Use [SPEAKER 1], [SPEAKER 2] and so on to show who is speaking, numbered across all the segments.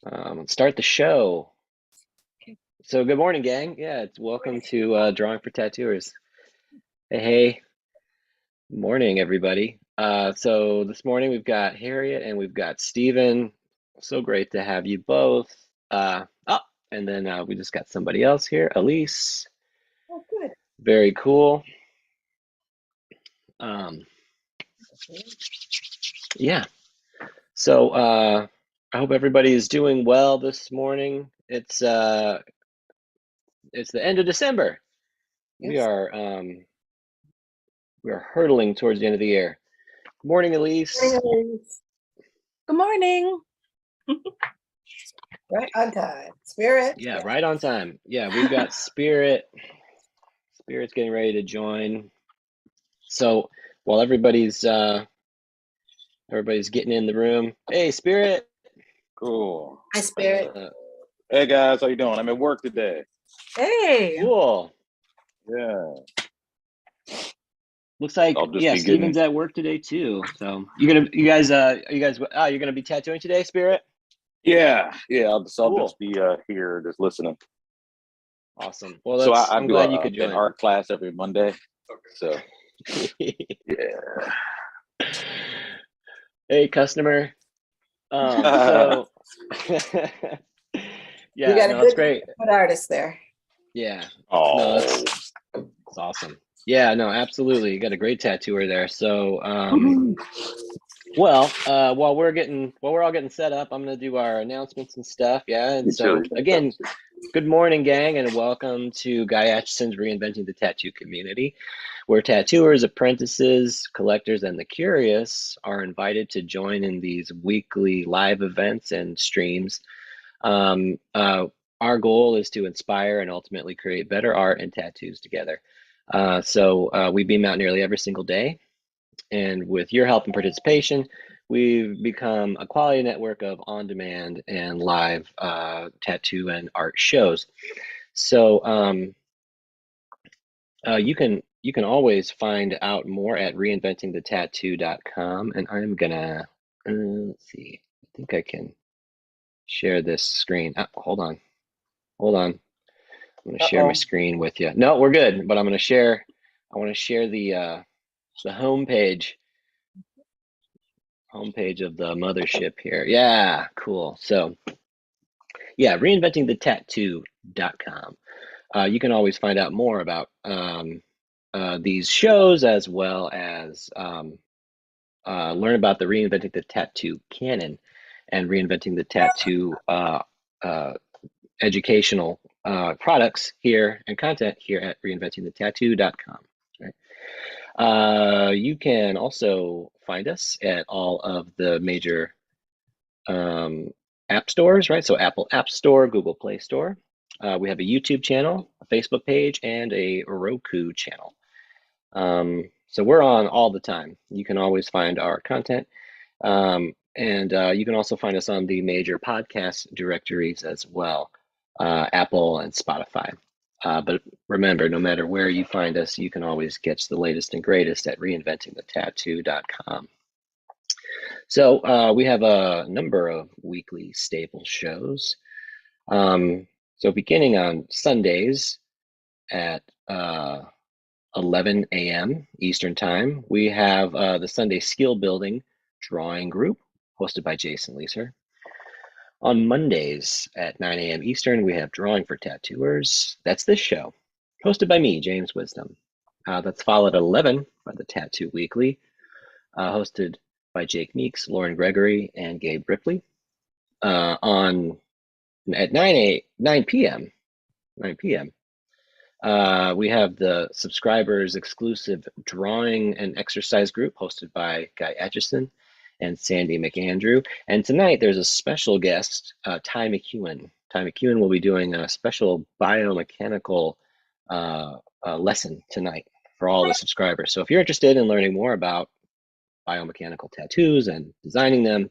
[SPEAKER 1] Let's start the show.
[SPEAKER 2] Okay.
[SPEAKER 1] So, good morning, gang. Yeah, it's welcome
[SPEAKER 2] Morning.
[SPEAKER 1] to Drawing for Tattooers. Hey, morning, everybody. So this morning we've got Harriet and we've got Steven. So great to have you both. Oh, and then we just got somebody else here, Elise.
[SPEAKER 2] Oh, good.
[SPEAKER 1] Very cool. Um, yeah. So I hope everybody is doing well this morning. It's the end of December. We
[SPEAKER 2] Yes.
[SPEAKER 1] are we are hurtling towards the end of the year. Morning, Elise.
[SPEAKER 2] Morning. Good morning. Right on time. Spirit.
[SPEAKER 1] Yeah,
[SPEAKER 2] Yeah.
[SPEAKER 1] right on time. Yeah, we've got Spirit. Spirit's getting ready to join. So while everybody's getting in the room, hey, Spirit.
[SPEAKER 3] Cool.
[SPEAKER 2] Hi, Spirit.
[SPEAKER 3] Hey guys, how you doing? I'm at work today.
[SPEAKER 2] Hey.
[SPEAKER 1] Cool.
[SPEAKER 3] Yeah.
[SPEAKER 1] Looks like
[SPEAKER 3] I'll just be
[SPEAKER 1] Steven's
[SPEAKER 3] getting.
[SPEAKER 1] at work today too. So you gonna be tattooing today, Spirit?
[SPEAKER 3] Yeah. I'll
[SPEAKER 1] Cool.
[SPEAKER 3] just be here, just listening.
[SPEAKER 1] Awesome. Well,
[SPEAKER 3] So I
[SPEAKER 1] I'm
[SPEAKER 3] do
[SPEAKER 1] glad you could
[SPEAKER 3] an
[SPEAKER 1] join.
[SPEAKER 3] art class every Monday. So yeah.
[SPEAKER 1] Hey, customer.
[SPEAKER 3] Oh,
[SPEAKER 1] So
[SPEAKER 2] You
[SPEAKER 1] yeah,
[SPEAKER 2] got a
[SPEAKER 1] no, it's
[SPEAKER 2] good,
[SPEAKER 1] great.
[SPEAKER 2] good artist there.
[SPEAKER 1] Yeah. No, it's awesome. Yeah, no, absolutely. You got a great tattooer there. So, while we're all getting set up, I'm gonna do our announcements and stuff. Yeah, and
[SPEAKER 3] you too.
[SPEAKER 1] so again, good morning, gang, and welcome to Guy Atchison's Reinventing the Tattoo community, where tattooers, apprentices, collectors, and the curious are invited to join in these weekly live events and streams. Um, uh, our goal is to inspire and ultimately create better art and tattoos together. So we beam out nearly every single day. And with your help and participation, we've become a quality network of on-demand and live tattoo and art shows. So you can always find out more at reinventingthetattoo.com. And I'm gonna let's see. I think I can share this screen. Hold on. I'm gonna share my
[SPEAKER 2] Uh-oh.
[SPEAKER 1] screen with you. No, we're good. But I'm gonna share. I want to share the homepage of the mothership here. Yeah, cool. So yeah, reinventingthetattoo.com. You can always find out more about these shows as well as learn about the Reinventing the Tattoo canon and Reinventing the Tattoo uh, educational products here and content here at reinventingthetattoo.com. Right? You can also find us at all of the major um, app stores, right? So Apple App Store, Google Play Store. We have a YouTube channel, a Facebook page, and a Roku channel. So we're on all the time. You can always find our content. And you can also find us on the major podcast directories as well, Apple and Spotify. But remember, no matter where you find us, you can always get the latest and greatest at reinventingthetattoo.com. So we have a number of weekly stable shows. So beginning on Sundays at 11 a.m. Eastern Time, we have the Sunday Skill Building Drawing Group hosted by Jason Leeser. On Mondays at 9 a.m. Eastern, we have Drawing for Tattooers. That's this show, hosted by me, James Wisdom. That's followed at 11 by the Tattoo Weekly, hosted by Jake Meeks, Lauren Gregory, and Gabe Ripley. On at 9 p.m. 9 p.m. We have the subscribers exclusive drawing and exercise group hosted by Guy Atchison and Sandy McAndrew. And tonight there's a special guest, Ty McEwen. Ty McEwen will be doing a special biomechanical lesson tonight for all the subscribers. So if you're interested in learning more about biomechanical tattoos and designing them,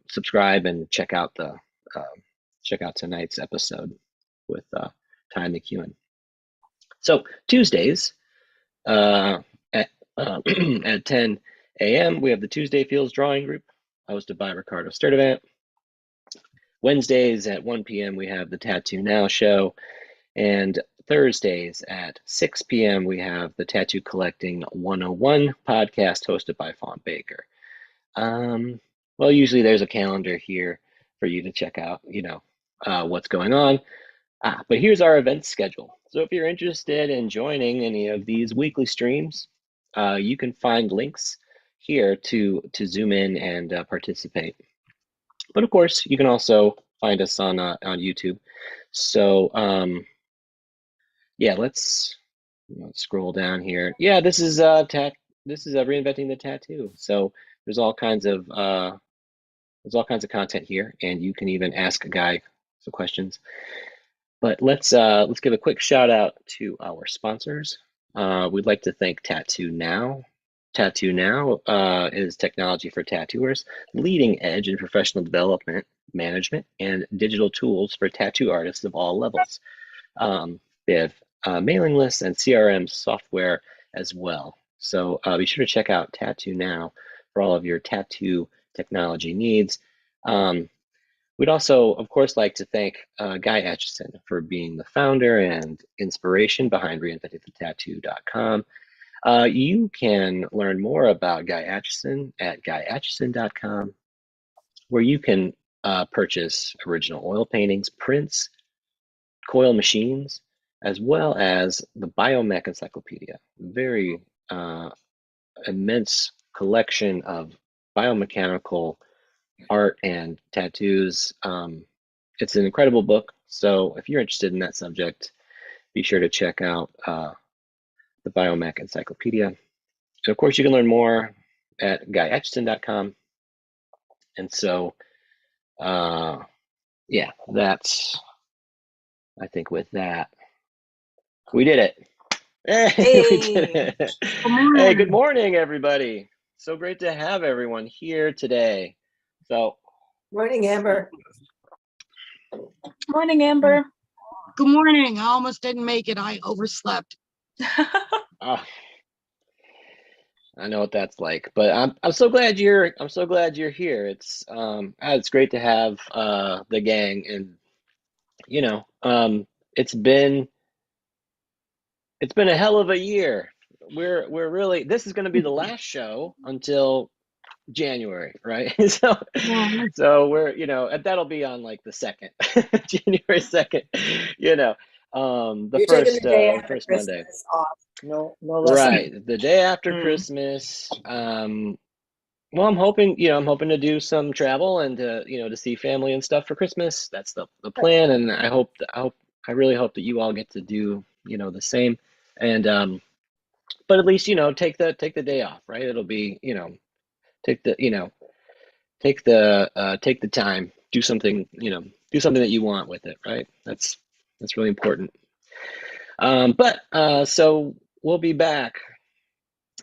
[SPEAKER 1] subscribe and check out tonight's episode with Ty McEwen. So Tuesdays at at 10 a.m. we have the Tuesday Fields Drawing Group hosted by Ricardo Sturdivant. Wednesdays at 1 p.m. we have the Tattoo Now show, and Thursdays at 6 p.m. we have the Tattoo Collecting 101 podcast hosted by Fawn Baker. Well, usually there's a calendar here for you to check out, what's going on. But here's our event schedule. So if you're interested in joining any of these weekly streams, you can find links here to zoom in and participate. But of course, you can also find us on YouTube. So yeah, let's scroll down here. Yeah, this is Reinventing the Tattoo. So there's all kinds of content here, and you can even ask a guy some questions. But let's give a quick shout out to our sponsors. We'd like to thank Tattoo Now. Tattoo Now is technology for tattooers, leading edge in professional development, management, and digital tools for tattoo artists of all levels. They have mailing lists and CRM software as well. So be sure to check out Tattoo Now for all of your tattoo technology needs. We'd also, of course, like to thank Guy Atchison for being the founder and inspiration behind reinventingthetattoo.com. You can learn more about Guy Atchison at guyatchison.com, where you can purchase original oil paintings, prints, coil machines, as well as the Biomech Encyclopedia. Very immense collection of biomechanical art and tattoos. It's an incredible book. So if you're interested in that subject, be sure to check out the Biomech Encyclopedia. And of course, you can learn more at guyatchison.com. And so, yeah, that's, I think with that, we did it. Hey, we did it. Hey, good morning, everybody. So great to have everyone here today. So,
[SPEAKER 2] Morning, Amber.
[SPEAKER 4] Morning, Amber.
[SPEAKER 5] Good morning. I almost didn't make it. I overslept.
[SPEAKER 1] I know what that's like, but I'm so glad you're here. It's great to have the gang, and it's been a hell of a year. We're really, this is going to be the last show until January, right? So we're, and that'll be on like the 2nd, January 2nd, the
[SPEAKER 2] You're taking the day after
[SPEAKER 1] first
[SPEAKER 2] Christmas
[SPEAKER 1] Monday.
[SPEAKER 2] off. No less.
[SPEAKER 1] Right. The day after Christmas. Well, I'm hoping to do some travel and to see family and stuff for Christmas. That's the plan. And I really hope that you all get to do, the same. And, but at least, take the day off, right? It'll be, take the time, do something that you want with it, right? That's really important. So we'll be back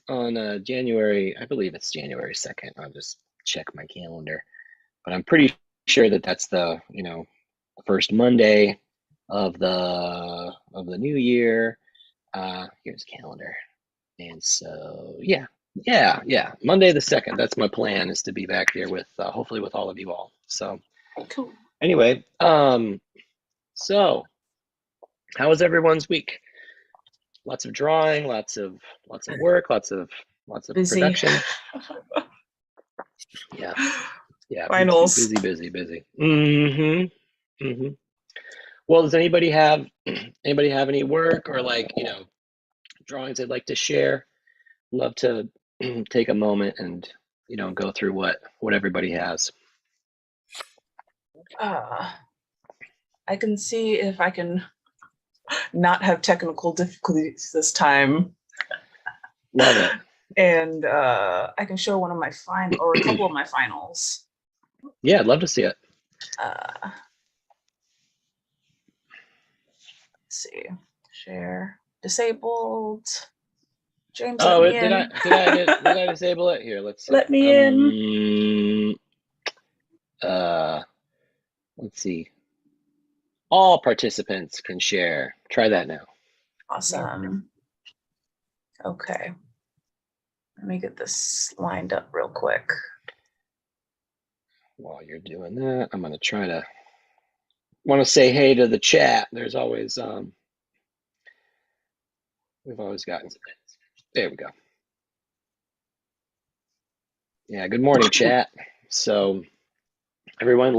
[SPEAKER 1] on January, I believe it's January 2nd. I'll just check my calendar, but I'm pretty sure that that's the first Monday of the new year. Here's calendar, and so yeah, Monday the 2nd. That's my plan, is to be back here with hopefully with all of you all. So
[SPEAKER 4] Cool.
[SPEAKER 1] anyway, so how was everyone's week? Lots of drawing, lots of work, lots of
[SPEAKER 2] Busy.
[SPEAKER 1] production. Yeah.
[SPEAKER 2] Finals.
[SPEAKER 1] Busy. Well, does anybody have any work or drawings they'd like to share? Love to take a moment and go through what everybody has.
[SPEAKER 4] I can see if I can not have technical difficulties this time.
[SPEAKER 1] Love it.
[SPEAKER 4] And I can show one of my or a couple of my finals.
[SPEAKER 1] Yeah, I'd love to see it.
[SPEAKER 4] Let's see. Share. Disabled. James,
[SPEAKER 1] Oh,
[SPEAKER 4] let me
[SPEAKER 1] did
[SPEAKER 4] in.
[SPEAKER 1] I disable it? Here, let's see.
[SPEAKER 4] Let me in.
[SPEAKER 1] Let's see. All participants can share. Try that now.
[SPEAKER 4] Awesome. Okay. Let me get this lined up real quick.
[SPEAKER 1] While you're doing that, I'm going to try to want to say hey to the chat. There's always we've always gotten. There we go. Yeah, good morning, chat. So everyone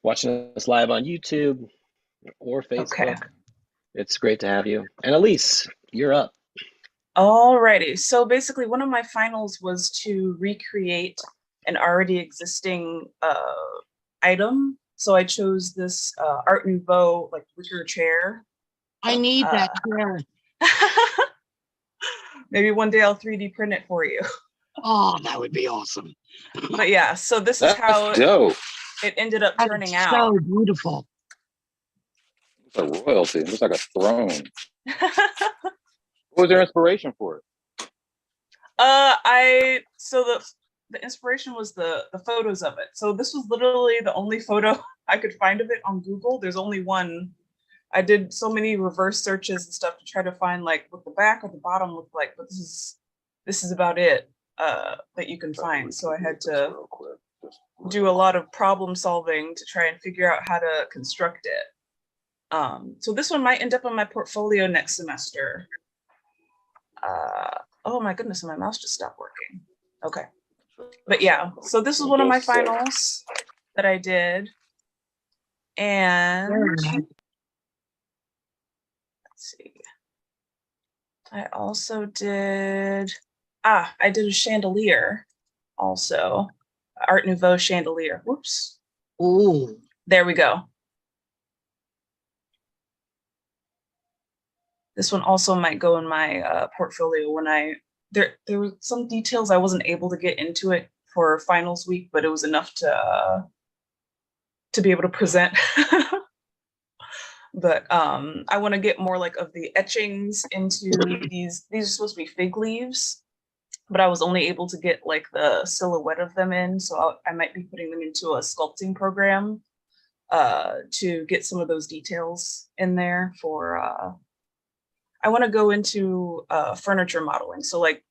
[SPEAKER 1] watching us live on YouTube or
[SPEAKER 4] Okay.
[SPEAKER 1] Facebook. It's great to have you. And Elise, you're up.
[SPEAKER 4] Alrighty. So basically, one of my finals was to recreate an already existing item. So I chose this Art Nouveau like wicker chair.
[SPEAKER 5] I need that chair.
[SPEAKER 4] Maybe one day I'll 3D print it for you.
[SPEAKER 5] Oh, that would be awesome.
[SPEAKER 4] But yeah, so this is how
[SPEAKER 3] dope.
[SPEAKER 4] it ended up turning out.
[SPEAKER 5] So beautiful.
[SPEAKER 3] It's a royalty. It looks like a throne. What was your inspiration for it?
[SPEAKER 4] The inspiration was the photos of it. So this was literally the only photo I could find of it on Google. There's only one. I did so many reverse searches and stuff to try to find like what the back or the bottom looked like, but this is about it that you can find. So I had to do a lot of problem solving to try and figure out how to construct it. So this one might end up on my portfolio next semester. Oh my goodness, my mouse just stopped working. Okay. But yeah, so this is one of my finals that I did. And let's see. I also did, I did a chandelier also. Art Nouveau chandelier. Whoops.
[SPEAKER 5] Ooh.
[SPEAKER 4] There we go. This one also might go in my portfolio when there were some details I wasn't able to get into it for finals week, but it was enough to be able to present. But I want to get more like of the etchings into these are supposed to be fig leaves, but I was only able to get like the silhouette of them in. So I might be putting them into a sculpting program to get some of those details in there for, I want to go into furniture modeling. So like,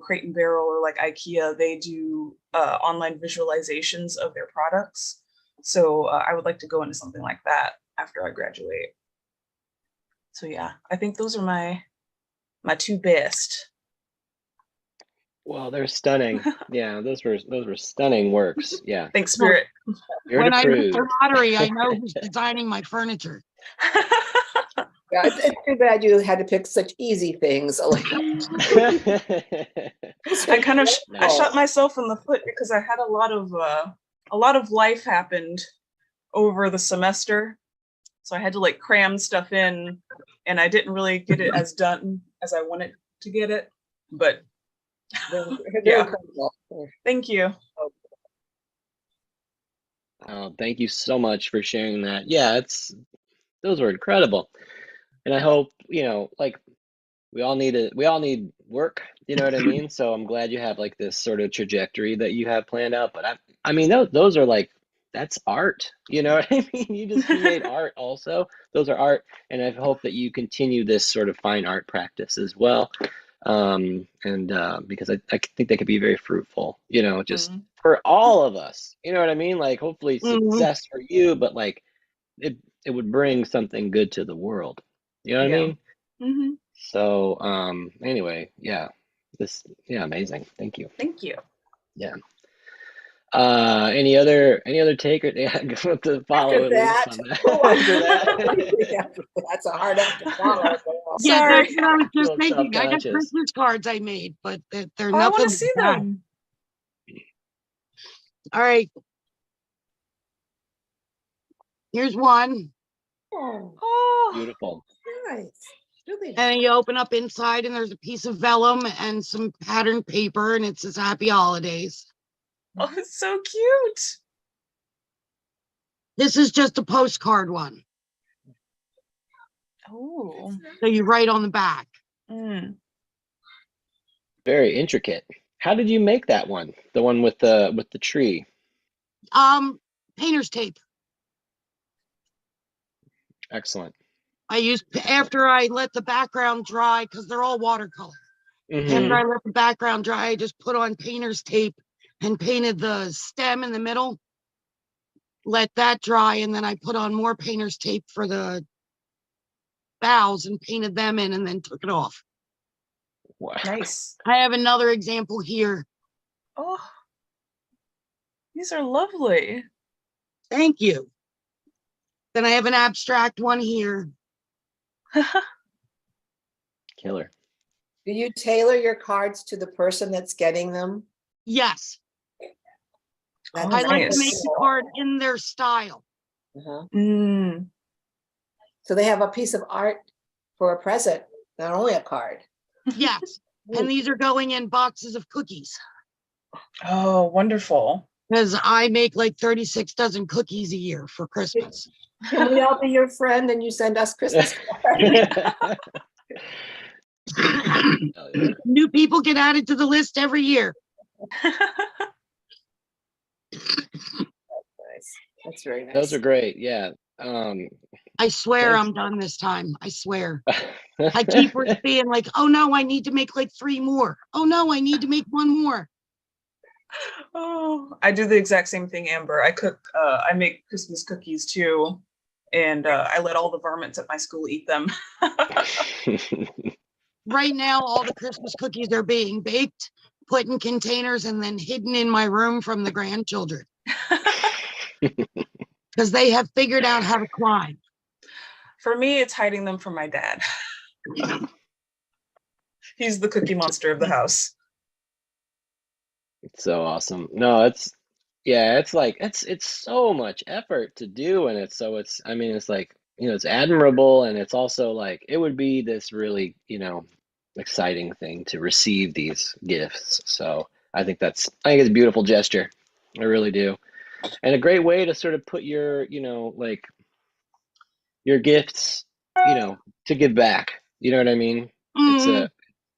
[SPEAKER 4] Crate and Barrel or like IKEA, they do online visualizations of their products. So I would like to go into something like that after I graduate. So yeah, I think those are my two best.
[SPEAKER 1] Well, they're stunning. Yeah, those were stunning works. Yeah.
[SPEAKER 4] Thanks, Spirit.
[SPEAKER 1] You're
[SPEAKER 5] When I
[SPEAKER 1] approved.
[SPEAKER 5] hit the lottery, I know who's designing my furniture.
[SPEAKER 2] Yeah, it's too bad you had to pick such easy things.
[SPEAKER 4] I kind of I shot myself in the foot because I had a lot of life happened over the semester, so I had to like cram stuff in, and I didn't really get it as done as I wanted to get it. But yeah, thank you.
[SPEAKER 1] Thank you so much for sharing that. Yeah, those were incredible. And I hope, like we all need work, you know what I mean? So I'm glad you have like this sort of trajectory that you have planned out. But I mean, those are like, that's art, you know what I mean? You just create art also. Those are art. And I hope that you continue this sort of fine art practice as well. Because I think they could be very fruitful, just for all of us, you know what I mean? Like hopefully success for you, but like it would bring something good to the world. You know what I mean?
[SPEAKER 4] Mm-hmm.
[SPEAKER 1] So anyway, yeah. Amazing. Thank you.
[SPEAKER 4] Thank you.
[SPEAKER 1] Yeah. Any other take or to follow
[SPEAKER 2] after that,
[SPEAKER 1] after that?
[SPEAKER 2] That's a hard act to follow.
[SPEAKER 5] Yeah,
[SPEAKER 4] Sorry.
[SPEAKER 5] that's what I was just thinking. I got
[SPEAKER 1] Self-conscious.
[SPEAKER 5] Christmas cards I made, but they're
[SPEAKER 4] I
[SPEAKER 5] nothing.
[SPEAKER 4] want to see them.
[SPEAKER 5] All right. Here's one.
[SPEAKER 4] Oh,
[SPEAKER 1] Beautiful.
[SPEAKER 2] Nice. Really
[SPEAKER 5] And you open up inside and there's a piece of vellum and some patterned paper and it says Happy Holidays.
[SPEAKER 4] oh, it's so cute.
[SPEAKER 5] This is just a postcard one.
[SPEAKER 4] Oh.
[SPEAKER 5] So you write on the back.
[SPEAKER 1] Very intricate. How did you make that one? The one with the tree?
[SPEAKER 5] Painter's tape.
[SPEAKER 1] Excellent.
[SPEAKER 5] I used after I let the background dry because they're all watercolor. After I let the background dry, I just put on painter's tape and painted the stem in the middle. let that dry, and then I put on more painter's tape for the bows and painted them in and then took it off.
[SPEAKER 1] Wow.
[SPEAKER 4] Nice.
[SPEAKER 5] I have another example here.
[SPEAKER 4] Oh, these are lovely.
[SPEAKER 5] Thank you. Then I have an abstract one here.
[SPEAKER 1] Killer.
[SPEAKER 2] Do you tailor your cards to the person that's getting them?
[SPEAKER 5] Yes,
[SPEAKER 4] Oh,
[SPEAKER 5] I like to make
[SPEAKER 4] nice.
[SPEAKER 5] the card in their style.
[SPEAKER 2] Uh-huh.
[SPEAKER 4] Mm.
[SPEAKER 2] So they have a piece of art for a present, not only a card.
[SPEAKER 5] Yes, and these are going in boxes of cookies
[SPEAKER 4] Oh, wonderful.
[SPEAKER 5] because I make like 36 dozen cookies a year for Christmas.
[SPEAKER 2] Can we all be your friend and you send us Christmas cards?
[SPEAKER 1] Hell yeah.
[SPEAKER 5] New people get added to the list every year.
[SPEAKER 2] Nice. That's very nice.
[SPEAKER 1] Those are great. Yeah.
[SPEAKER 5] I swear
[SPEAKER 1] Thanks.
[SPEAKER 5] I'm done this time. I swear. I keep being like, oh no, I need to make like 3 more. Oh no, I need to make 1 more.
[SPEAKER 4] Oh, I do the exact same thing, Amber. I make Christmas cookies too, and I let all the varmints at my school eat them.
[SPEAKER 5] Right now, all the Christmas cookies are being baked, put in containers, and then hidden in my room from the grandchildren because they have figured out how to climb.
[SPEAKER 4] For me, it's hiding them from my dad. He's the cookie monster of the house.
[SPEAKER 1] It's so awesome. No, it's like it's so much effort to do, and it's I mean it's like, it's admirable, and it's also like it would be this really, exciting thing to receive these gifts. So I think it's a beautiful gesture. I really do. And a great way to sort of put your, like your gifts, to give back. You know what I mean?
[SPEAKER 5] Mhm.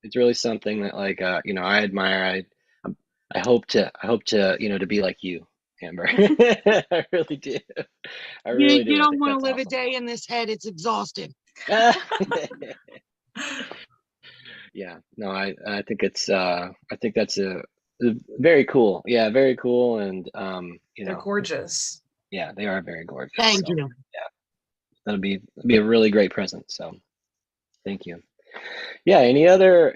[SPEAKER 1] It's really something that like I admire. I hope to to be like you, Amber. I really do. I really
[SPEAKER 5] You
[SPEAKER 1] do. I
[SPEAKER 5] don't
[SPEAKER 1] think
[SPEAKER 5] want to
[SPEAKER 1] that's
[SPEAKER 5] live a
[SPEAKER 1] awesome.
[SPEAKER 5] day in this head. It's exhausting.
[SPEAKER 1] Yeah, no, I think I think that's a very cool. Yeah, very cool. And
[SPEAKER 4] They're gorgeous.
[SPEAKER 1] yeah, they are very gorgeous.
[SPEAKER 5] Thank
[SPEAKER 1] So
[SPEAKER 5] you.
[SPEAKER 1] yeah, that'll be a really great present. So thank you. Yeah, any other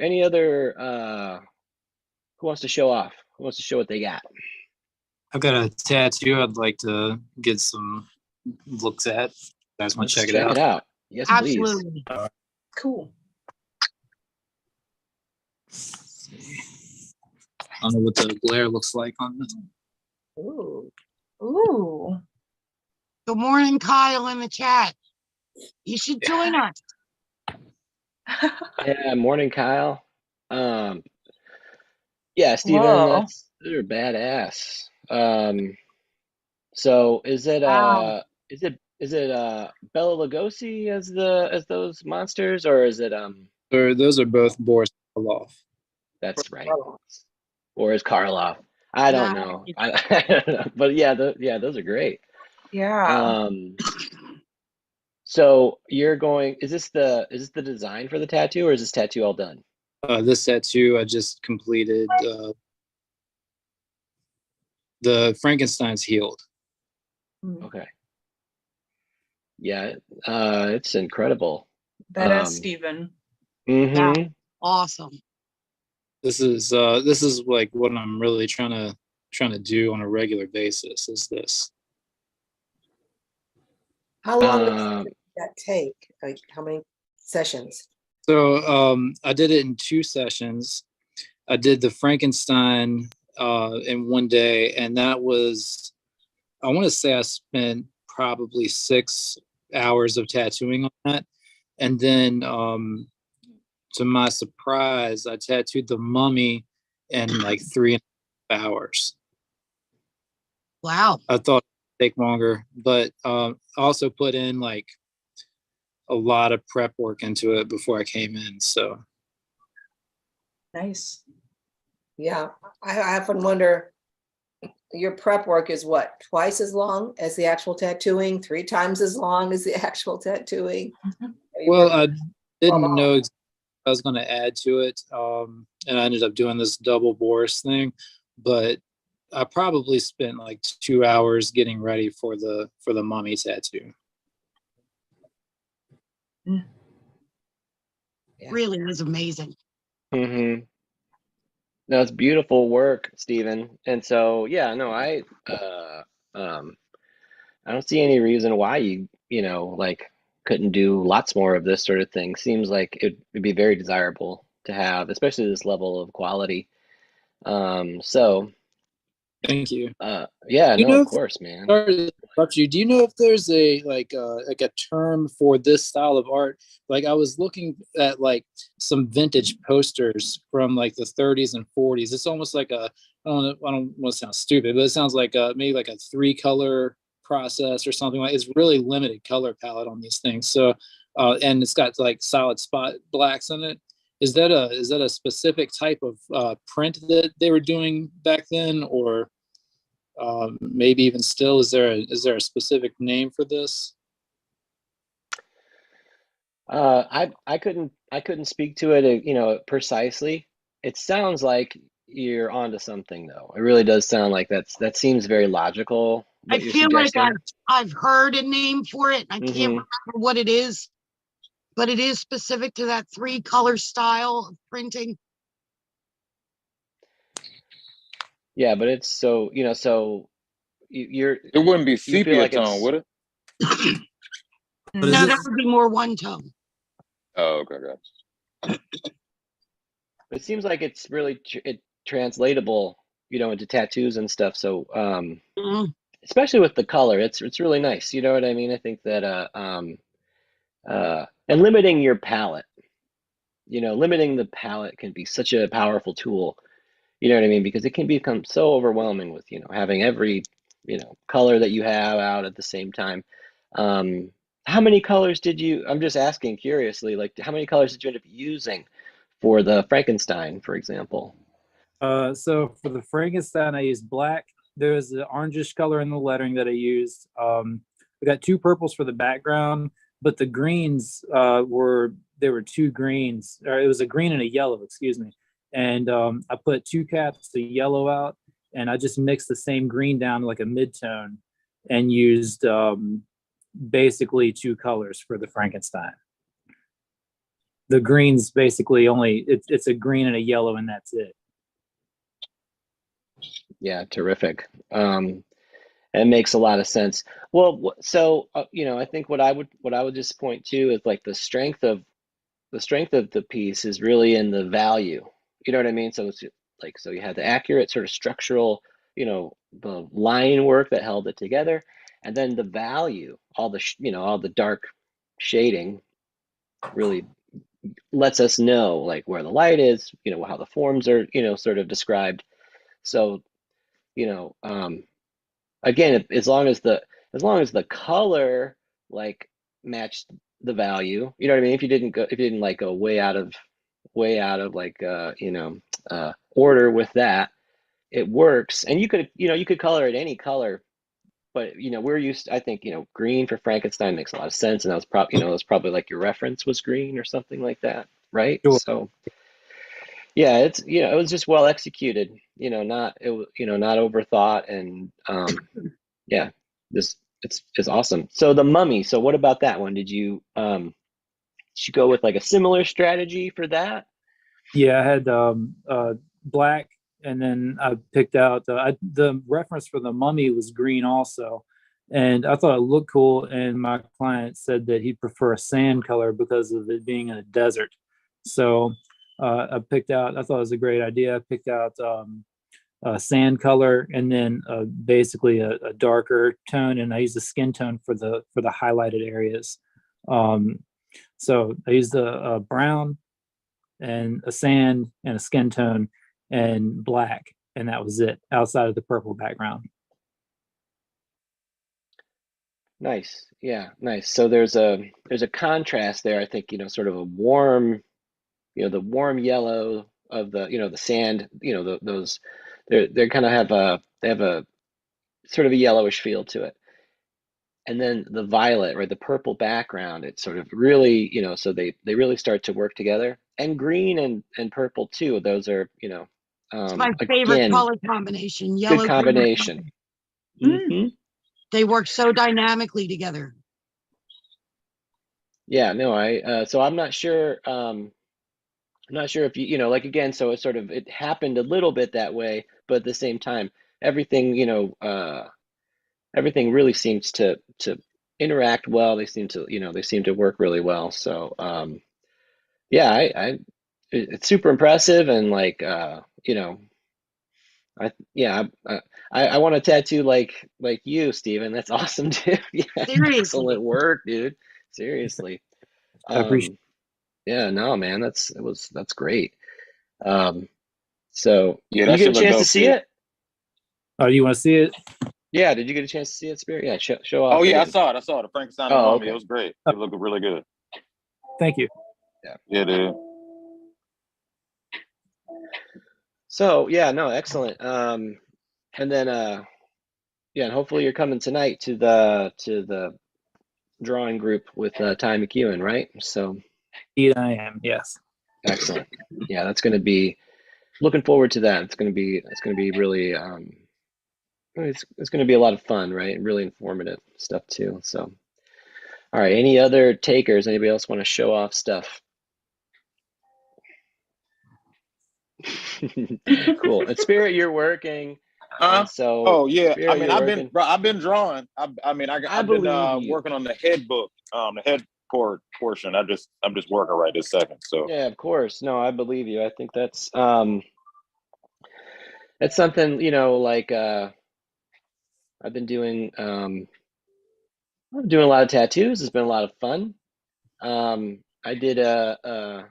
[SPEAKER 1] who wants to show off? Who wants to show what they got?
[SPEAKER 6] I've got a tattoo I'd like to get some looks at. You guys want
[SPEAKER 1] Let's
[SPEAKER 6] to check
[SPEAKER 1] check
[SPEAKER 6] it out?
[SPEAKER 1] Yes, please.
[SPEAKER 5] Absolutely.
[SPEAKER 4] Cool.
[SPEAKER 6] I don't know what the glare looks like on this.
[SPEAKER 2] Ooh.
[SPEAKER 4] Ooh.
[SPEAKER 5] Good morning, Kyle, in the chat. You should join us.
[SPEAKER 1] Yeah, morning, Kyle. Yeah, Steven,
[SPEAKER 4] Whoa.
[SPEAKER 1] those are badass. So
[SPEAKER 5] Wow.
[SPEAKER 1] is it Bela Lugosi as those monsters, or is it
[SPEAKER 6] Those are both Boris Karloff.
[SPEAKER 1] that's right, or is Karloff? I don't
[SPEAKER 5] Nice.
[SPEAKER 1] know. I don't know. But yeah, those are great.
[SPEAKER 4] Yeah.
[SPEAKER 1] So you're going, is this the design for the tattoo, or is this tattoo all done?
[SPEAKER 6] This tattoo I just completed. The Frankenstein's healed.
[SPEAKER 1] Okay. Yeah, it's incredible.
[SPEAKER 4] Badass Steven.
[SPEAKER 1] Mm-hmm.
[SPEAKER 5] Awesome.
[SPEAKER 6] This is like what I'm really trying to do on a regular basis. Is this?
[SPEAKER 2] How long does that take? Like how many sessions?
[SPEAKER 6] So I did it in 2 sessions. I did the Frankenstein in 1 day, and that was, I want to say I spent probably 6 hours of tattooing on that. And then to my surprise, I tattooed the mummy in like 3.5 hours.
[SPEAKER 5] Wow.
[SPEAKER 6] I thought it'd take longer, but also put in like a lot of prep work into it before I came in. So
[SPEAKER 4] Nice.
[SPEAKER 2] Yeah, I often wonder, your prep work is what, twice as long as the actual tattooing, 3 times as long as the actual tattooing?
[SPEAKER 6] well, I didn't know exactly what I was going to add to it, and I ended up doing this double Boris thing. But I probably spent like 2 hours getting ready for the mummy tattoo.
[SPEAKER 2] Yeah.
[SPEAKER 5] Really is amazing.
[SPEAKER 1] Mm-hmm. No, it's beautiful work, Stephen. And so, yeah, no, um, I don't see any reason why you know, like couldn't do lots more of this sort of thing. Seems like it'd be very desirable to have, especially this level of quality. So,
[SPEAKER 6] Thank you.
[SPEAKER 1] yeah,
[SPEAKER 6] You
[SPEAKER 1] no,
[SPEAKER 6] know,
[SPEAKER 1] of
[SPEAKER 6] if,
[SPEAKER 1] course, man.
[SPEAKER 6] sorry to interrupt you. Do you know if there's a like a term for this style of art? Like I was looking at like some vintage posters from like the 30s and 40s. It's almost like I don't want to sound stupid, but it sounds like maybe like a 3-color process or something like. It's really limited color palette on these things. So and it's got like solid spot blacks in it. Is that a specific type of print that they were doing back then, or maybe even still? Is there a specific name for this?
[SPEAKER 1] I couldn't speak to it, you know, precisely. It sounds like you're onto something, though. It really does sound like that seems very logical,
[SPEAKER 5] I
[SPEAKER 1] what you're
[SPEAKER 5] feel like
[SPEAKER 1] suggesting.
[SPEAKER 5] I've heard a name for it. I can't
[SPEAKER 1] Mm-hmm.
[SPEAKER 5] remember what it is, but it is specific to that 3-color style of printing.
[SPEAKER 1] Yeah, but it's so, you know, so you're
[SPEAKER 3] It wouldn't be
[SPEAKER 1] you feel
[SPEAKER 3] sepia
[SPEAKER 1] like
[SPEAKER 3] tone,
[SPEAKER 1] it's
[SPEAKER 3] would it?
[SPEAKER 6] What is
[SPEAKER 5] No,
[SPEAKER 6] it?
[SPEAKER 5] that would be more one tone.
[SPEAKER 3] Oh, okay, okay.
[SPEAKER 1] it seems like it's really translatable, you know, into tattoos and stuff. So,
[SPEAKER 5] Mhm.
[SPEAKER 1] especially with the color, it's really nice. You know what I mean? I think that and limiting your palette, you know, limiting the palette can be such a powerful tool. You know what I mean? Because it can become so overwhelming with, you know, having every, you know, color that you have out at the same time. Um, how many colors did you, I'm just asking curiously, like how many colors did you end up using for the Frankenstein, for example?
[SPEAKER 6] So for the Frankenstein, I used black. There's the orangish color in the lettering that I used. I got 2 purples for the background, but the greens there were 2 greens, or it was a green and a yellow, excuse me. And I put 2 caps of yellow out, and I just mixed the same green down to like a mid-tone, and used basically 2 colors for the Frankenstein. The greens basically only it's a green and a yellow, and that's it.
[SPEAKER 1] Yeah, terrific. It makes a lot of sense. Well, so you know, I think what I would just point to is like the strength of the piece is really in the value. You know what I mean? So it's like, so you had the accurate sort of structural, you know, the line work that held it together, and then the value, all the you know, all the dark shading really lets us know like where the light is, you know, how the forms are, you know, sort of described. So, you know, again, as long as the color like matched the value, you know what I mean? If you didn't like go way out of like you know, order with that, it works. And you could, you know, you could color it any color, but you know, we're used, I think, you know, green for Frankenstein makes a lot of sense, and that was probably, you know, that's probably like your reference was green or something like that, right?
[SPEAKER 6] Sure.
[SPEAKER 1] So yeah, it's, you know, it was just well executed, you know, not it you know, not overthought, and yeah, this it's awesome. So the Mummy, so what about that one? Did you go with like a similar strategy for that?
[SPEAKER 6] Yeah, I had black, and then I picked out the reference for the mummy was green also, and I thought it looked cool. And my client said that he'd prefer a sand color because of it being in a desert. So I picked out. I thought it was a great idea. I picked out a sand color, and then basically a darker tone, and I used the skin tone for the highlighted areas. Um, so I used a brown and a sand and a skin tone and black, and that was it outside of the purple background.
[SPEAKER 1] Nice. Yeah, nice. So there's a contrast there, I think, you know, sort of a warm, you know, the warm yellow of the, you know, the sand, you know, those they kind of have they have a sort of a yellowish feel to it. And then the violet, right, the purple background, it's sort of really, you know, so they really start to work together. And green and purple too. Those are, you know,
[SPEAKER 5] It's my favorite
[SPEAKER 1] again,
[SPEAKER 5] color combination,
[SPEAKER 1] good
[SPEAKER 5] yellow, green, and
[SPEAKER 1] combination.
[SPEAKER 5] red.
[SPEAKER 1] Hmm.
[SPEAKER 5] They work so dynamically together.
[SPEAKER 1] Yeah, no, so I'm not sure. I'm not sure if you know, like again, so it sort of it happened a little bit that way, but at the same time, everything, everything really seems to interact well. They seem to, they seem to work really well. So, yeah, it's super impressive, and like, yeah, I want a tattoo like you, Steven. That's awesome, dude. Yeah,
[SPEAKER 5] Seriously.
[SPEAKER 1] excellent work, dude. Seriously.
[SPEAKER 6] I appreciate.
[SPEAKER 1] Yeah, no, man, that's great. Um, so
[SPEAKER 3] Yeah,
[SPEAKER 1] did you
[SPEAKER 3] that
[SPEAKER 1] get
[SPEAKER 3] should
[SPEAKER 1] a
[SPEAKER 3] look
[SPEAKER 1] chance to
[SPEAKER 3] dope,
[SPEAKER 1] see
[SPEAKER 3] Steve.
[SPEAKER 1] it?
[SPEAKER 6] Oh, you want to see it?
[SPEAKER 1] Yeah, did you get a chance to see it, Spirit? Yeah, show
[SPEAKER 3] Oh
[SPEAKER 1] off
[SPEAKER 3] yeah, I
[SPEAKER 1] again.
[SPEAKER 3] saw it. I saw it. The Frankenstein and the
[SPEAKER 1] Oh,
[SPEAKER 3] Mummy. It
[SPEAKER 1] okay.
[SPEAKER 3] was great.
[SPEAKER 6] Oh,
[SPEAKER 3] It looked really good.
[SPEAKER 6] thank you.
[SPEAKER 3] Yeah, dude.
[SPEAKER 1] So yeah, no, excellent. And then yeah, and hopefully you're coming tonight to the drawing group with Ty McEwen, right? So
[SPEAKER 6] Indeed, I am. Yes.
[SPEAKER 1] excellent. Yeah, that's going to be looking forward to that. It's going to be really it's going to be a lot of fun, right? Really informative stuff too. So all right, any other takers? Anybody else want to show off stuff? Cool. And Spirit, you're working,
[SPEAKER 3] Huh?
[SPEAKER 1] and so
[SPEAKER 3] Oh yeah. I
[SPEAKER 1] Spirit,
[SPEAKER 3] mean,
[SPEAKER 1] you're working.
[SPEAKER 3] I've been drawing. I mean,
[SPEAKER 1] I
[SPEAKER 3] I've been
[SPEAKER 1] believe you.
[SPEAKER 3] working on the head book, the head portion. I'm just working right this second. So
[SPEAKER 1] Yeah, of course. No, I believe you. I think that's something, like I've been doing a lot of tattoos. It's been a lot of fun. I did I've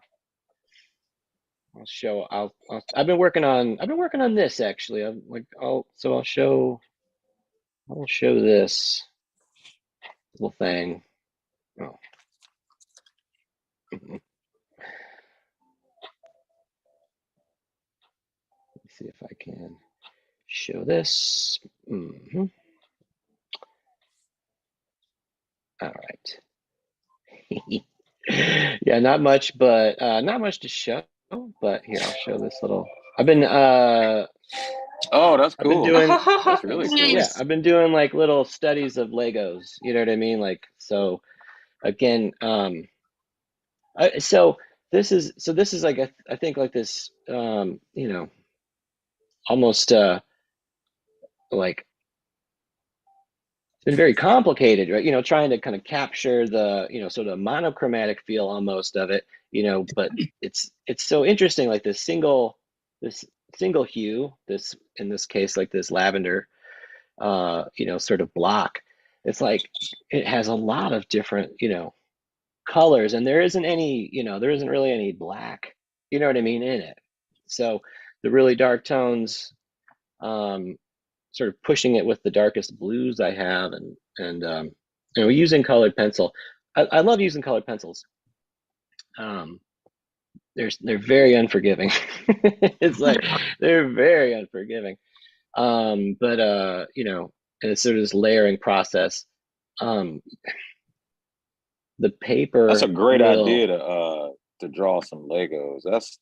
[SPEAKER 1] been working on this actually. I'll show this little thing. Oh. Let me see if I can show this. Hmm. All right. Yeah, not much, but not much to show. But here, I'll show this little. I've been
[SPEAKER 3] oh, that's
[SPEAKER 1] I've been
[SPEAKER 3] cool.
[SPEAKER 1] doing
[SPEAKER 3] That's really cool.
[SPEAKER 1] yeah,
[SPEAKER 5] Nice.
[SPEAKER 1] I've been doing like little studies of Legos. You know what I mean? Like so again, so this is like I think like this almost like it's been very complicated, right? Trying to kind of capture the, sort of monochromatic feel almost of it, but it's so interesting, like this single hue, this in this case, like this lavender, sort of block. It's like it has a lot of different, colors, and there isn't really any black, you know what I mean, in it. So the really dark tones, um, sort of pushing it with the darkest blues I have, and using colored pencil. I love using colored pencils. Um, they're very unforgiving. It's like they're very unforgiving. But and it's sort of this layering process. Um, the
[SPEAKER 3] That's a
[SPEAKER 1] paper
[SPEAKER 3] great idea
[SPEAKER 1] will,
[SPEAKER 3] to draw some Legos. That's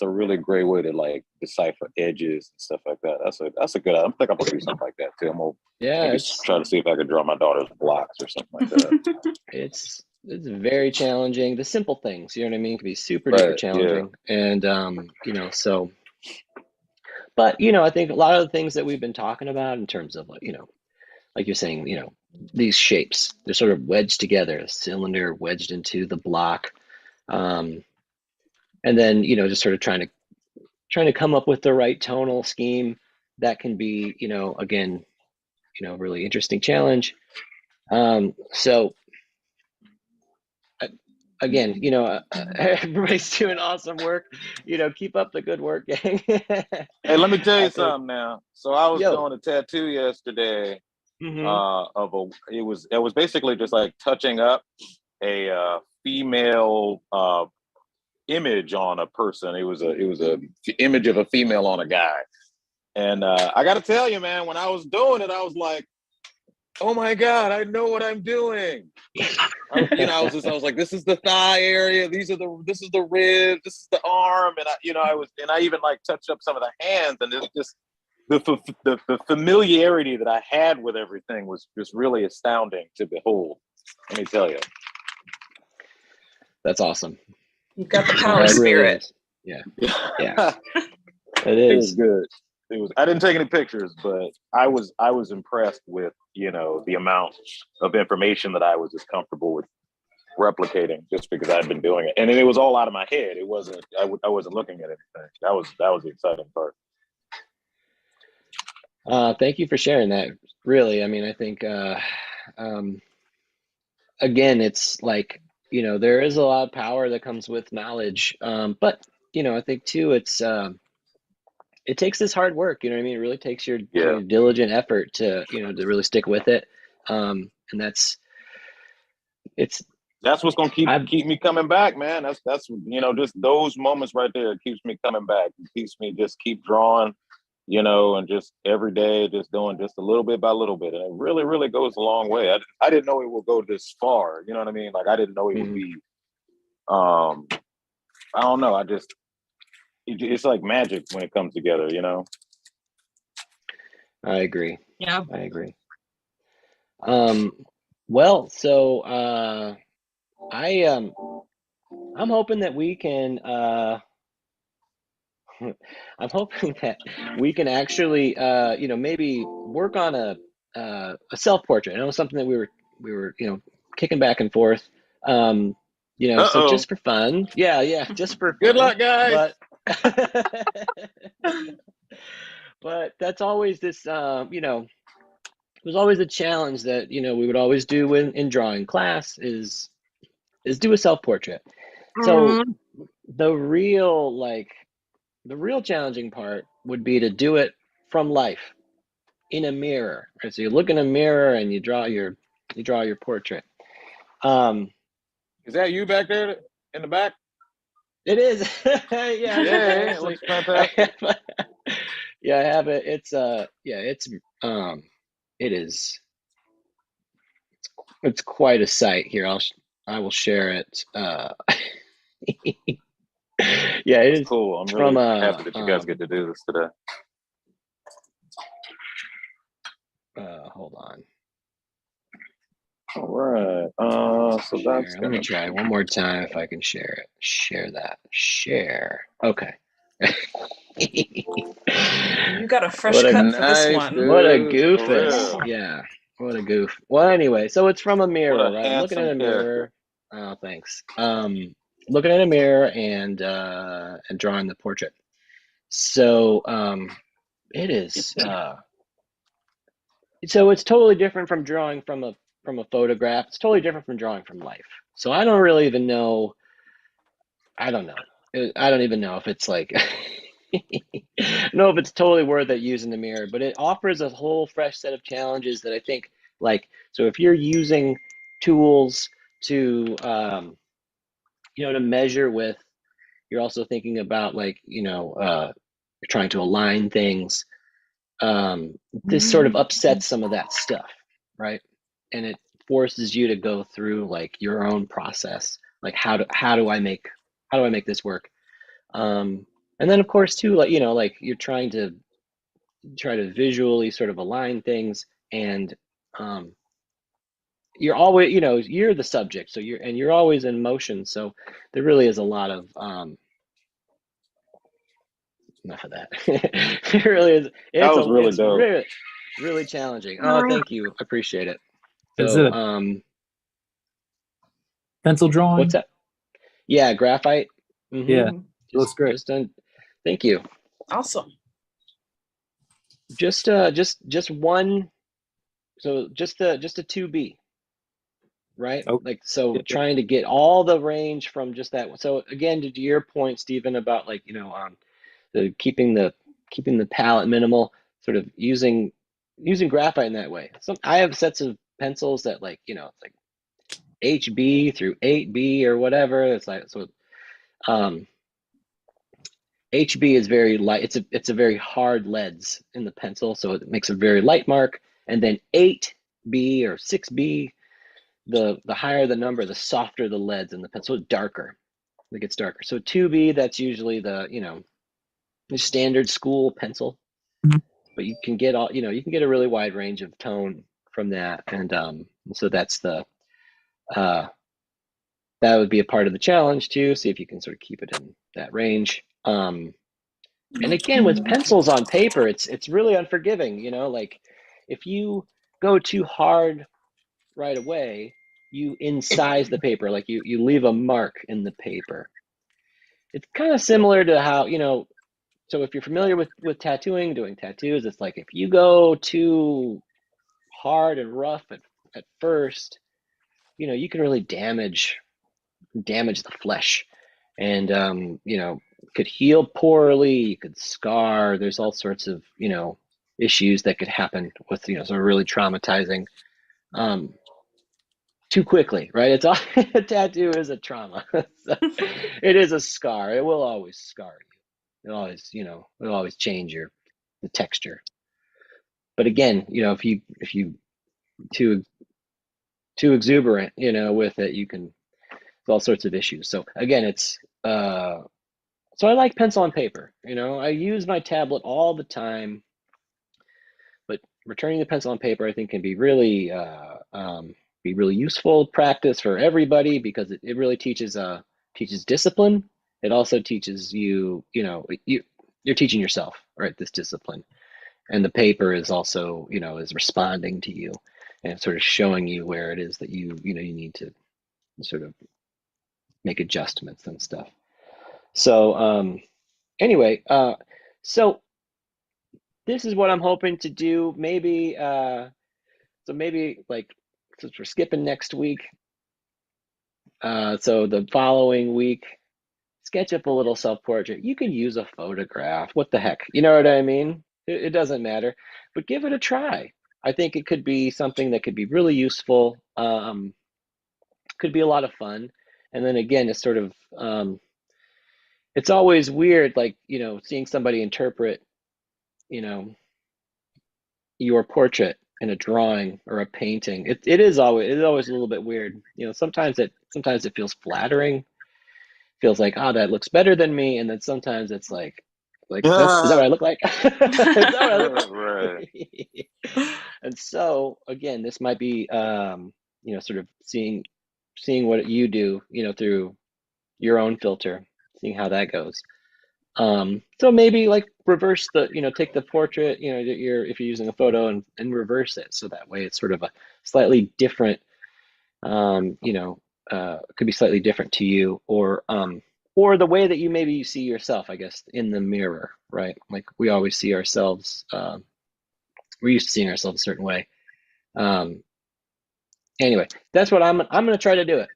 [SPEAKER 3] a really great way to like decipher edges and stuff like that. That's a good. I think I'm gonna do something like that too. I'm gonna
[SPEAKER 1] yeah,
[SPEAKER 3] maybe try to see if I could draw my daughter's blocks or something like that.
[SPEAKER 1] it's very challenging. The simple things, you know what I mean, can be super duper
[SPEAKER 3] Right. Yeah.
[SPEAKER 1] challenging. And so, but I think a lot of the things that we've been talking about in terms of, like, like you're saying, these shapes, they're sort of wedged together, a cylinder wedged into the block. Um, and then, just sort of trying to come up with the right tonal scheme that can be, again, really interesting challenge. So again, everybody's doing awesome work. Keep up the good work, gang.
[SPEAKER 3] Hey, let me tell
[SPEAKER 1] I
[SPEAKER 3] you
[SPEAKER 1] think,
[SPEAKER 3] something now. So I was
[SPEAKER 1] yo.
[SPEAKER 3] doing a tattoo yesterday.
[SPEAKER 1] Hmm.
[SPEAKER 3] It was basically just like touching up a female image on a person. It was a image of a female on a guy. And I got to tell you, man, when I was doing it, I was like, oh my God, I know what I'm doing. I was like, this is the thigh area. This is the rib. This is the arm. And I even like touched up some of the hands, and it's just the familiarity that I had with everything was just really astounding to behold. Let me tell you.
[SPEAKER 1] That's awesome.
[SPEAKER 4] You've got the
[SPEAKER 1] It
[SPEAKER 4] power
[SPEAKER 1] really
[SPEAKER 4] spirit.
[SPEAKER 1] is. Yeah. Yeah. It
[SPEAKER 3] It was
[SPEAKER 1] is.
[SPEAKER 3] good. It was. I didn't take any pictures, but I was impressed with the amount of information that I was just comfortable with replicating, just because I'd been doing it, and it was all out of my head. It wasn't. I wasn't looking at anything. That was the exciting part.
[SPEAKER 1] Thank you for sharing that. Really, I mean, I think um, again, it's like, there is a lot of power that comes with knowledge, but I think too, it takes this hard work. You know what I mean? It really takes your
[SPEAKER 3] Yeah,
[SPEAKER 1] diligent effort to to really stick with it, and it's
[SPEAKER 3] that's what's gonna keep
[SPEAKER 1] I
[SPEAKER 3] keep me coming back, man. That's just those moments right there. It keeps me coming back. It keeps me just keep drawing, and just every day, just doing just a little bit by little bit, and it really, really goes a long way. I didn't know it would go this far. You know what I mean? Like I didn't know it would
[SPEAKER 1] mhm.
[SPEAKER 3] be. I don't know. It's like magic when it comes together.
[SPEAKER 1] I agree.
[SPEAKER 5] Yeah.
[SPEAKER 1] I agree. Well, so I'm hoping that we can I'm hoping that we can actually maybe work on a self-portrait. I know something that we were kicking back and forth. So
[SPEAKER 3] Uh-oh.
[SPEAKER 1] just for fun. Yeah, yeah, just for
[SPEAKER 3] Good
[SPEAKER 1] fun.
[SPEAKER 3] luck, guys.
[SPEAKER 1] But but that's always this it was always a challenge that we would always do in drawing class is do a self-portrait. So
[SPEAKER 5] Mhm.
[SPEAKER 1] the real challenging part would be to do it from life in a mirror. Right? So you look in a mirror and you draw your portrait. Um,
[SPEAKER 3] Is that you back there in the back?
[SPEAKER 1] it is. Yeah,
[SPEAKER 3] Yeah,
[SPEAKER 1] I
[SPEAKER 3] it
[SPEAKER 1] actually
[SPEAKER 3] looks fantastic.
[SPEAKER 1] yeah, I have it. It's it is it's quite a sight here. I will share it. Yeah, it
[SPEAKER 3] That's
[SPEAKER 1] is.
[SPEAKER 3] cool. I'm
[SPEAKER 1] It's from
[SPEAKER 3] really happy that you guys get to do this today.
[SPEAKER 1] hold on.
[SPEAKER 3] All right. So that's
[SPEAKER 1] Share. Let me
[SPEAKER 3] gonna
[SPEAKER 1] try
[SPEAKER 3] be
[SPEAKER 1] one more time if I can share it. Share that. Share. Okay.
[SPEAKER 4] You got a fresh
[SPEAKER 1] What a
[SPEAKER 4] cut for this
[SPEAKER 3] nice,
[SPEAKER 4] one.
[SPEAKER 1] what a
[SPEAKER 3] dude. For
[SPEAKER 1] goofus.
[SPEAKER 3] real.
[SPEAKER 1] Yeah. What a goof. Well, anyway, so it's from a
[SPEAKER 3] What
[SPEAKER 1] mirror,
[SPEAKER 3] a
[SPEAKER 1] right? I'm looking at
[SPEAKER 3] handsome
[SPEAKER 1] a
[SPEAKER 3] character.
[SPEAKER 1] mirror. Oh, thanks. Looking at a mirror and drawing the portrait. So it is so it's totally different from drawing from a photograph. It's totally different from drawing from life. So I don't really even know. I don't know. I don't even know if it's like know if it's totally worth it using the mirror, but it offers a whole fresh set of challenges that I think so if you're using tools to to measure with, you're also thinking about you're trying to align things. This sort of upsets some of that stuff, right? And it forces you to go through like your own process, like how do I make this work? And then of course too, like you're trying to visually sort of align things, and um, you're always, you're the subject, so you're always in motion. So there really is a lot of enough of that. It really is.
[SPEAKER 3] That was really
[SPEAKER 1] It's
[SPEAKER 3] dope.
[SPEAKER 1] really really challenging. Oh, thank you. I appreciate it.
[SPEAKER 6] Is it
[SPEAKER 1] So
[SPEAKER 6] a pencil
[SPEAKER 1] what's
[SPEAKER 6] drawing?
[SPEAKER 1] that? Yeah, graphite.
[SPEAKER 6] Yeah,
[SPEAKER 1] Mm-hmm.
[SPEAKER 6] it looks great.
[SPEAKER 1] Just done. Thank you.
[SPEAKER 4] Awesome.
[SPEAKER 1] Just one. So just a 2B, right?
[SPEAKER 6] Oh,
[SPEAKER 1] Like, so
[SPEAKER 6] yeah, yeah.
[SPEAKER 1] trying to get all the range from just that one. So again, to your point, Stephen, about the keeping the palette minimal, sort of using graphite in that way. I have sets of pencils that it's like HB through 8B or whatever. It's like, so um HB is very light. It's a very hard leads in the pencil, so it makes a very light mark. And then 8 B or 6B, the higher the number, the softer the leads in the pencil, darker. It gets darker. So 2B, that's usually the, the standard school pencil, but you can get you can get a really wide range of tone from that. And so that's uh, that would be a part of the challenge too. See if you can sort of keep it in that range. And again, with pencils on paper, it's really unforgiving, like if you go too hard right away, you incise the paper, like you leave a mark in the paper. It's kind of similar to how, so if you're familiar with tattooing, doing tattoos, it's like if you go too hard and rough at first, you can really damage the flesh, and could heal poorly, you could scar. There's all sorts of issues that could happen with sort of really traumatizing too quickly, right? It's all a tattoo is a trauma. So it is a scar. It will always scar you. It'll always change the texture. But again, if you too exuberant, with it, you can, all sorts of issues. So again, it's so I like pencil and paper. I use my tablet all the time, but returning to pencil and paper, I think, can be really useful practice for everybody, because it really teaches discipline. It also teaches you're teaching yourself, right, this discipline. And the paper is also, is responding to you and sort of showing you where it is that you need to sort of make adjustments and stuff. So anyway, so this is what I'm hoping to do. Maybe like, since we're skipping next week, so the following week, sketch up a little self-portrait. You can use a photograph. What the heck? You know what I mean? It doesn't matter, but give it a try. I think it could be something that could be really useful. Could be a lot of fun. And then again, it's sort of it's always weird, like, seeing somebody interpret, your portrait in a drawing or a painting. It is always a little bit weird. Sometimes it feels flattering, feels like, oh, that looks better than me. And then sometimes it's like, nope, is that what I look like? Is that what I look like?
[SPEAKER 3] Right.
[SPEAKER 1] And so again, this might be sort of seeing what you do, through your own filter, seeing how that goes. So maybe like reverse take the portrait, if you're using a photo, and reverse it, so that way it's sort of a slightly different, could be slightly different to you, or the way that you see yourself, I guess, in the mirror, right? Like we always see ourselves, we're used to seeing ourselves a certain way. Anyway, that's what I'm going to try to do it.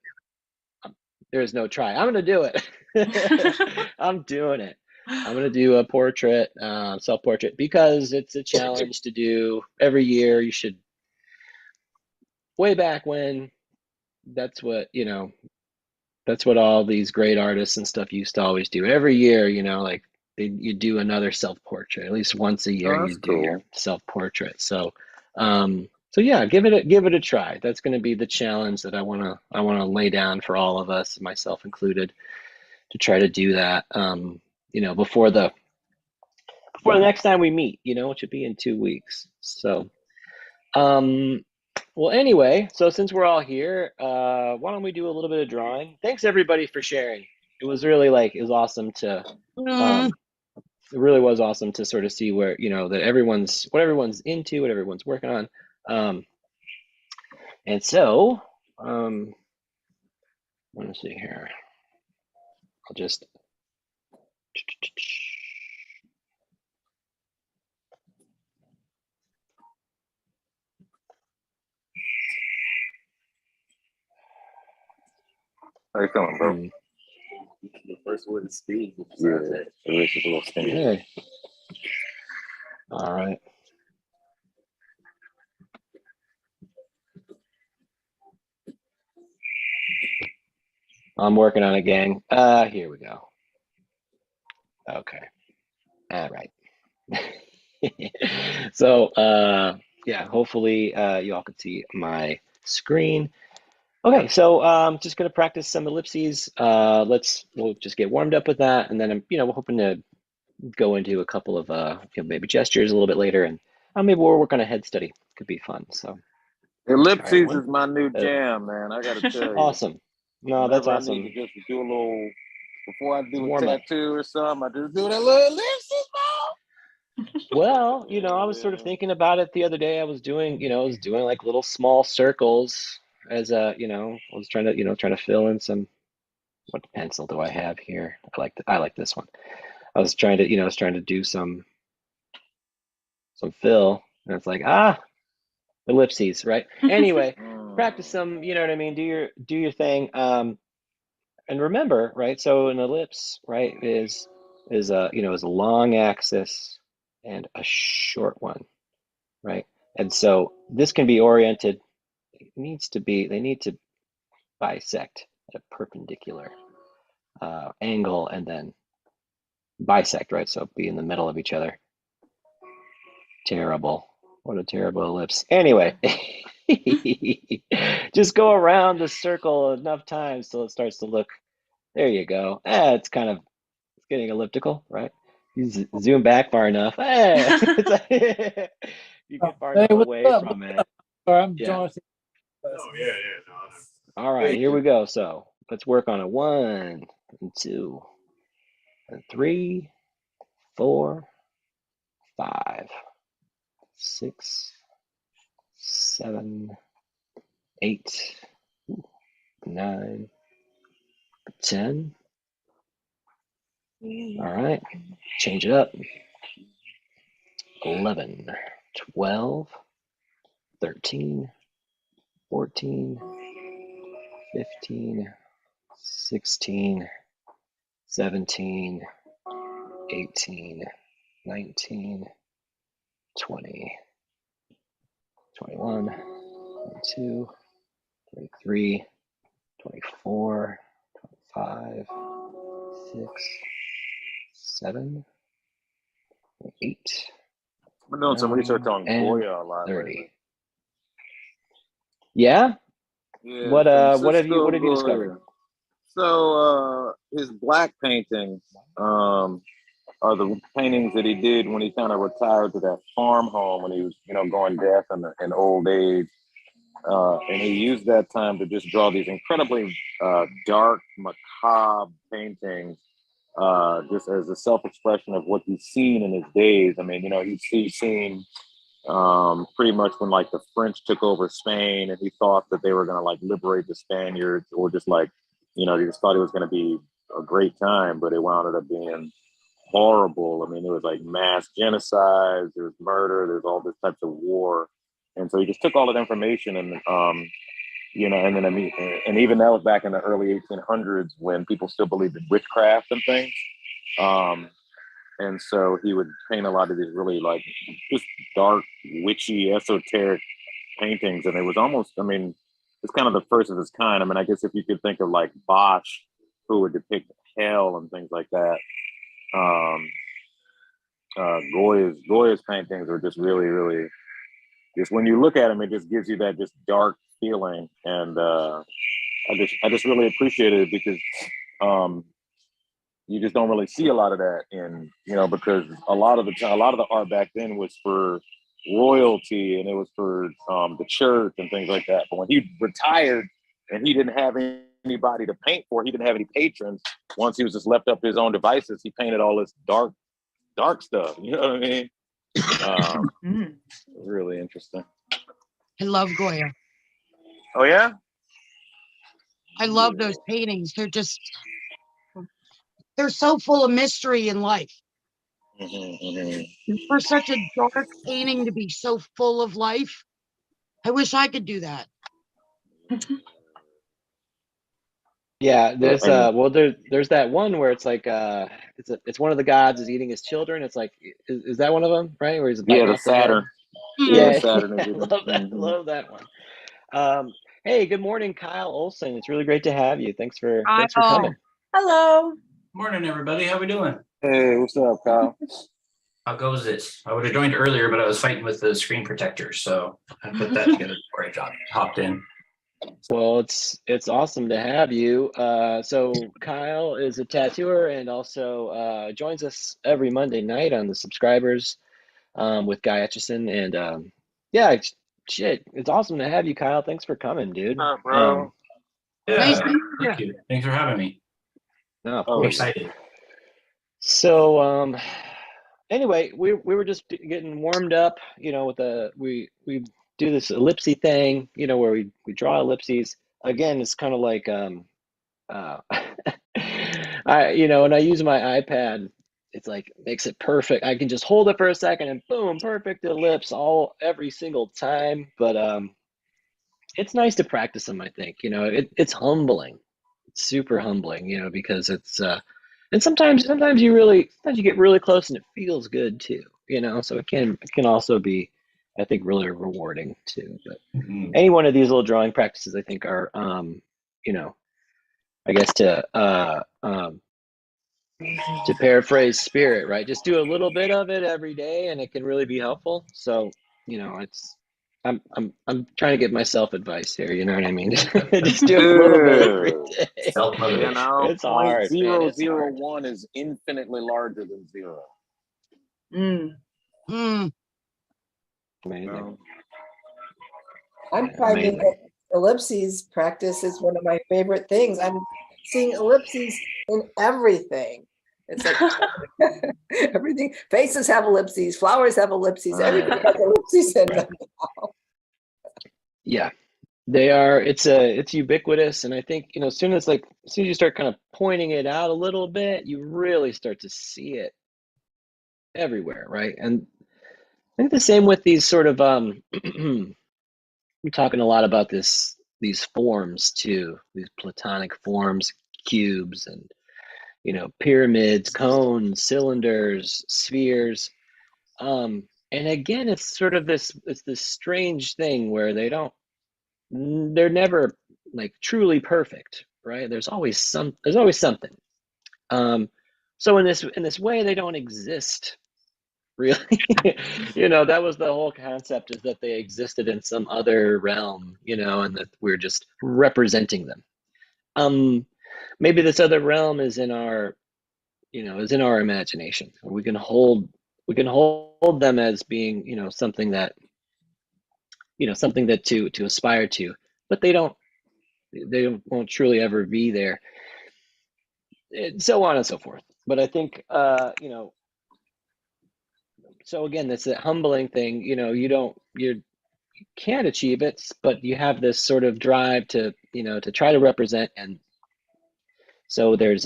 [SPEAKER 1] There is no try. I'm going to do it. I'm doing it. I'm going to do a portrait, self-portrait, because it's a challenge to do every year. You should, way back when, that's what all these great artists and stuff used to always do. Every year, like you do another self-portrait. At least once a year,
[SPEAKER 3] Oh,
[SPEAKER 1] you
[SPEAKER 3] that's
[SPEAKER 1] do your
[SPEAKER 3] cool.
[SPEAKER 1] self-portrait. So, so yeah, give it a try. That's going to be the challenge that I want to lay down for all of us, myself included, to try to do that. Before the next time we meet, which would be in 2 weeks. So, well, anyway, so since we're all here, why don't we do a little bit of drawing? Thanks everybody for sharing. It was really it was awesome to, it really was awesome to sort of see where, that what everyone's into, what everyone's working on. And so, let me see here. I'll just,
[SPEAKER 3] How you feeling, bro?
[SPEAKER 7] The first one is speed.
[SPEAKER 3] Yeah, the wrist is a little skinny.
[SPEAKER 1] okay. All right. I'm working on it, gang. Here we go. Okay. All right. So, yeah, hopefully you all can see my screen. Okay, so just gonna practice some ellipses. We'll just get warmed up with that, and then we're hoping to go into a couple of maybe gestures a little bit later, and maybe we'll work on a head study. Could be fun. So, all right,
[SPEAKER 3] Ellipses is my new jam, man. I gotta tell you.
[SPEAKER 1] awesome. No, that's
[SPEAKER 3] Whenever I need
[SPEAKER 1] awesome.
[SPEAKER 3] to just do a little before I do a
[SPEAKER 1] Warm up.
[SPEAKER 3] tattoo or something, I just do that little ellipses,
[SPEAKER 1] Well, I was sort of
[SPEAKER 3] Yeah.
[SPEAKER 1] thinking about it the other day. I was doing like little small circles as I was trying to, trying to fill in some. What pencil do I have here? I like this one. I was trying to do some fill, and it's like ellipses, right? Anyway, practice some. You know what I mean? Do your thing. And remember, right? So an ellipse, right, is a long axis and a short one, right? And so this can be oriented. They need to bisect at a perpendicular angle and then bisect, right? So be in the middle of each other. Terrible. What a terrible ellipse. Anyway, just go around the circle enough times till it starts to look. There you go. It's getting elliptical, right? You zoom back far enough. You get far
[SPEAKER 8] Hey,
[SPEAKER 1] enough
[SPEAKER 8] what's
[SPEAKER 1] away
[SPEAKER 8] up?
[SPEAKER 1] from it.
[SPEAKER 8] Sorry, I'm
[SPEAKER 1] Yeah.
[SPEAKER 8] Jonathan.
[SPEAKER 7] Oh yeah, yeah. No, no.
[SPEAKER 1] All right, here we go. So let's work on a 1 and 2 and 3, 4, 5, 6, 7, 8, 9, 10. All right, change it up. 11, 12, 13, 14, 15, 16, 17, 18, 19, 20, 21, 22, 23, 24, 25, 6, 7, 8,
[SPEAKER 3] I've been doing some research
[SPEAKER 1] 9,
[SPEAKER 3] on
[SPEAKER 1] and
[SPEAKER 3] Goya a lot
[SPEAKER 1] 30.
[SPEAKER 3] lately.
[SPEAKER 1] Yeah?
[SPEAKER 3] Yeah,
[SPEAKER 1] What have
[SPEAKER 3] Francisco
[SPEAKER 1] you discovered?
[SPEAKER 3] Goya. So his black paintings are the paintings that he did when he kind of retired to that farm home when he was, going deaf and old age. And he used that time to just draw these incredibly dark, macabre paintings, just as a self-expression of what he's seen in his days. I mean, he's seen pretty much when like the French took over Spain, and he thought that they were going to like liberate the Spaniards, or just like, he just thought it was going to be a great time, but it wound up being horrible. I mean, it was like mass genocide, there's murder, there's all this types of war. And so he just took all that information and, and then and even that was back in the early 1800s when people still believed in witchcraft and things. And so he would paint a lot of these really like just dark, witchy, esoteric paintings. And it was almost, I mean, it's kind of the first of its kind. I mean, I guess if you could think of like Bosch, who would depict hell and things like that. Goya's paintings are just really, really, just when you look at them, it just gives you that just dark feeling. And I just really appreciated it because you just don't really see a lot of that because a lot of the art back then was for royalty and it was for the church and things like that. But when he retired and he didn't have anybody to paint for, he didn't have any patrons. Once he was just left up to his own devices, he painted all this dark stuff. You know what I mean? Really interesting.
[SPEAKER 5] I love Goya.
[SPEAKER 3] Oh yeah?
[SPEAKER 5] I love those paintings. They're so full of mystery in life. For such a dark painting to be so full of life, I wish I could do that.
[SPEAKER 1] Yeah, there's there's that one where it's like it's one of the gods is eating his children. It's like is that one of them, right? Where he's biting
[SPEAKER 3] the
[SPEAKER 1] off the head?
[SPEAKER 3] Saturn.
[SPEAKER 1] Yeah,
[SPEAKER 3] Saturn.
[SPEAKER 1] I love that. Love that one. Hey, good morning, Kyle Olson. It's really great to have you. Thanks for coming.
[SPEAKER 4] Hello.
[SPEAKER 9] Morning, everybody. How we doing?
[SPEAKER 3] Hey, what's up, Kyle?
[SPEAKER 8] How goes it? I would have joined earlier, but I was fighting with the screen protector, so I put that together before I hopped in.
[SPEAKER 1] Well, it's awesome to have you. So Kyle is a tattooer and also joins us every Monday night on the subscribers with Guy Etchison. And yeah, shit, it's awesome to have you, Kyle. Thanks for coming, dude.
[SPEAKER 3] Bro.
[SPEAKER 5] Nice
[SPEAKER 8] Yeah,
[SPEAKER 5] to meet you.
[SPEAKER 8] thank you. Thanks for having me.
[SPEAKER 1] No, of
[SPEAKER 3] Oh,
[SPEAKER 8] I'm
[SPEAKER 1] course.
[SPEAKER 8] excited.
[SPEAKER 1] So anyway, we were just getting warmed up, with we do this ellipse thing, where we draw ellipses. Again, it's kind of like when I use my iPad, it's like makes it perfect. I can just hold it for a second and boom, perfect ellipse every single time. But it's nice to practice them, I think. It's humbling. It's super humbling, because it's and sometimes you get really close and it feels good too, so it can also be, I think, really rewarding too. But any one of these little drawing practices, I think, are I guess to paraphrase Spirit, right? Just do a little bit of it every day and it can really be helpful. So, it's I'm trying to give myself advice here, you know what I mean? Just do a little bit every
[SPEAKER 3] Dude.
[SPEAKER 1] day.
[SPEAKER 8] Self-motivation.
[SPEAKER 1] It's
[SPEAKER 3] Point
[SPEAKER 1] hard, man.
[SPEAKER 3] zero
[SPEAKER 1] It's
[SPEAKER 3] zero
[SPEAKER 1] hard.
[SPEAKER 3] one is infinitely larger than zero.
[SPEAKER 4] Mm.
[SPEAKER 1] Amazing.
[SPEAKER 2] I'm finding
[SPEAKER 1] Amazing.
[SPEAKER 2] that ellipses practice is one of my favorite things. I'm seeing ellipses in everything. It's like everything. Faces have ellipses, flowers have ellipses, everything has ellipses in them.
[SPEAKER 1] Yeah, they are. It's ubiquitous, and I think as soon as you start kind of pointing it out a little bit, you really start to see it everywhere, right? And I think the same with these sort of we're talking a lot about these forms too, these platonic forms, cubes, and pyramids, cones, cylinders, spheres. And again, it's sort of this strange thing where they're never like truly perfect, right? There's always something. So in this way, they don't exist really. That was the whole concept, is that they existed in some other realm, and that we're just representing them. Maybe this other realm is in our imagination. We can hold them as being, something that to aspire to, but they won't truly ever be there, and so on and so forth. But I think so again, that's a humbling thing. You can't achieve it, but you have this sort of drive to try to represent. And so there's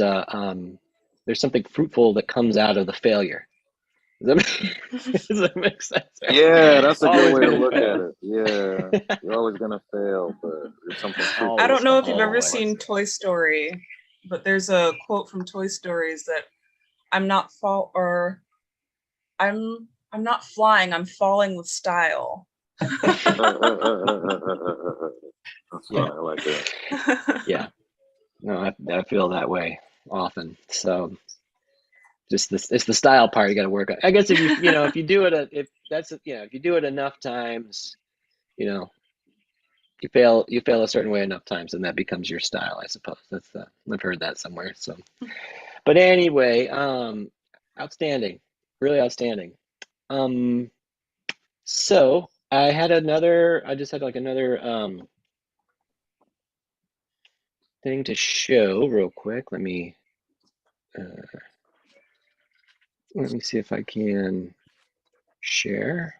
[SPEAKER 1] something fruitful that comes out of the failure. Does that make sense?
[SPEAKER 3] Yeah, that's a good
[SPEAKER 1] Always
[SPEAKER 3] way to
[SPEAKER 1] gonna
[SPEAKER 3] look
[SPEAKER 1] fail.
[SPEAKER 3] at it. Yeah, you're always gonna fail, but it's something fruitful.
[SPEAKER 4] I don't know if you've ever
[SPEAKER 1] Always.
[SPEAKER 4] seen Toy Story, but there's a quote from Toy Stories that I'm not I'm not flying, I'm falling with style.
[SPEAKER 3] That's
[SPEAKER 1] Yeah.
[SPEAKER 3] funny. I like that.
[SPEAKER 1] Yeah. No, I feel that way often. So just it's the style part you got to work on. I guess if if you do it if you do it enough times, you fail a certain way enough times, and that becomes your style, I suppose. I've heard that somewhere. So, but anyway, outstanding, really outstanding. So I just had like another thing to show real quick. Let me see if I can share.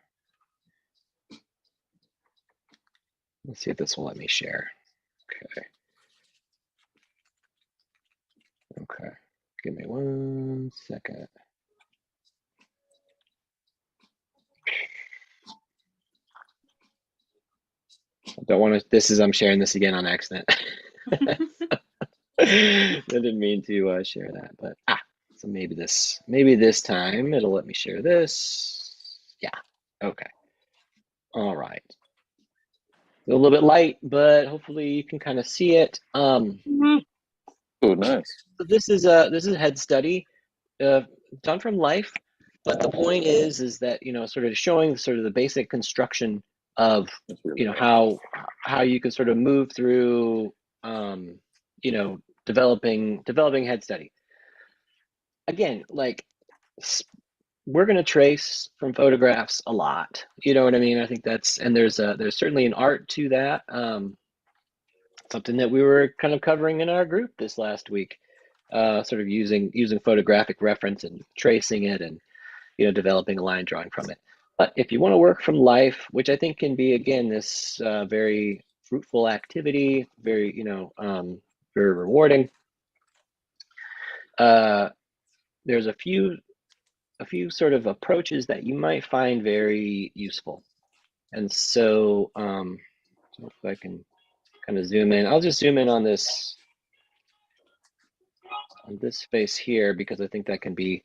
[SPEAKER 1] Let's see if this will let me share. Okay. Give me 1 second. I don't want to. I'm sharing this again on accident. I didn't mean to share that, but so maybe this time it'll let me share this. Yeah. Okay. All right. A little bit light, but hopefully you can kind of see it.
[SPEAKER 3] Oh, nice.
[SPEAKER 1] This is a head study done from life. but the point is that, sort of showing sort of the basic construction of, how you can sort of move through, developing head study. Again, like, we're going to trace from photographs a lot. You know what I mean? I think and there's certainly an art to that. Something that we were kind of covering in our group this last week, sort of using photographic reference and tracing it, and developing a line drawing from it. But if you want to work from life, which I think can be, again, this very fruitful activity, very very rewarding, there's a few sort of approaches that you might find very useful. And so, if I can kind of zoom in, I'll just zoom in on this face here, because I think that can be,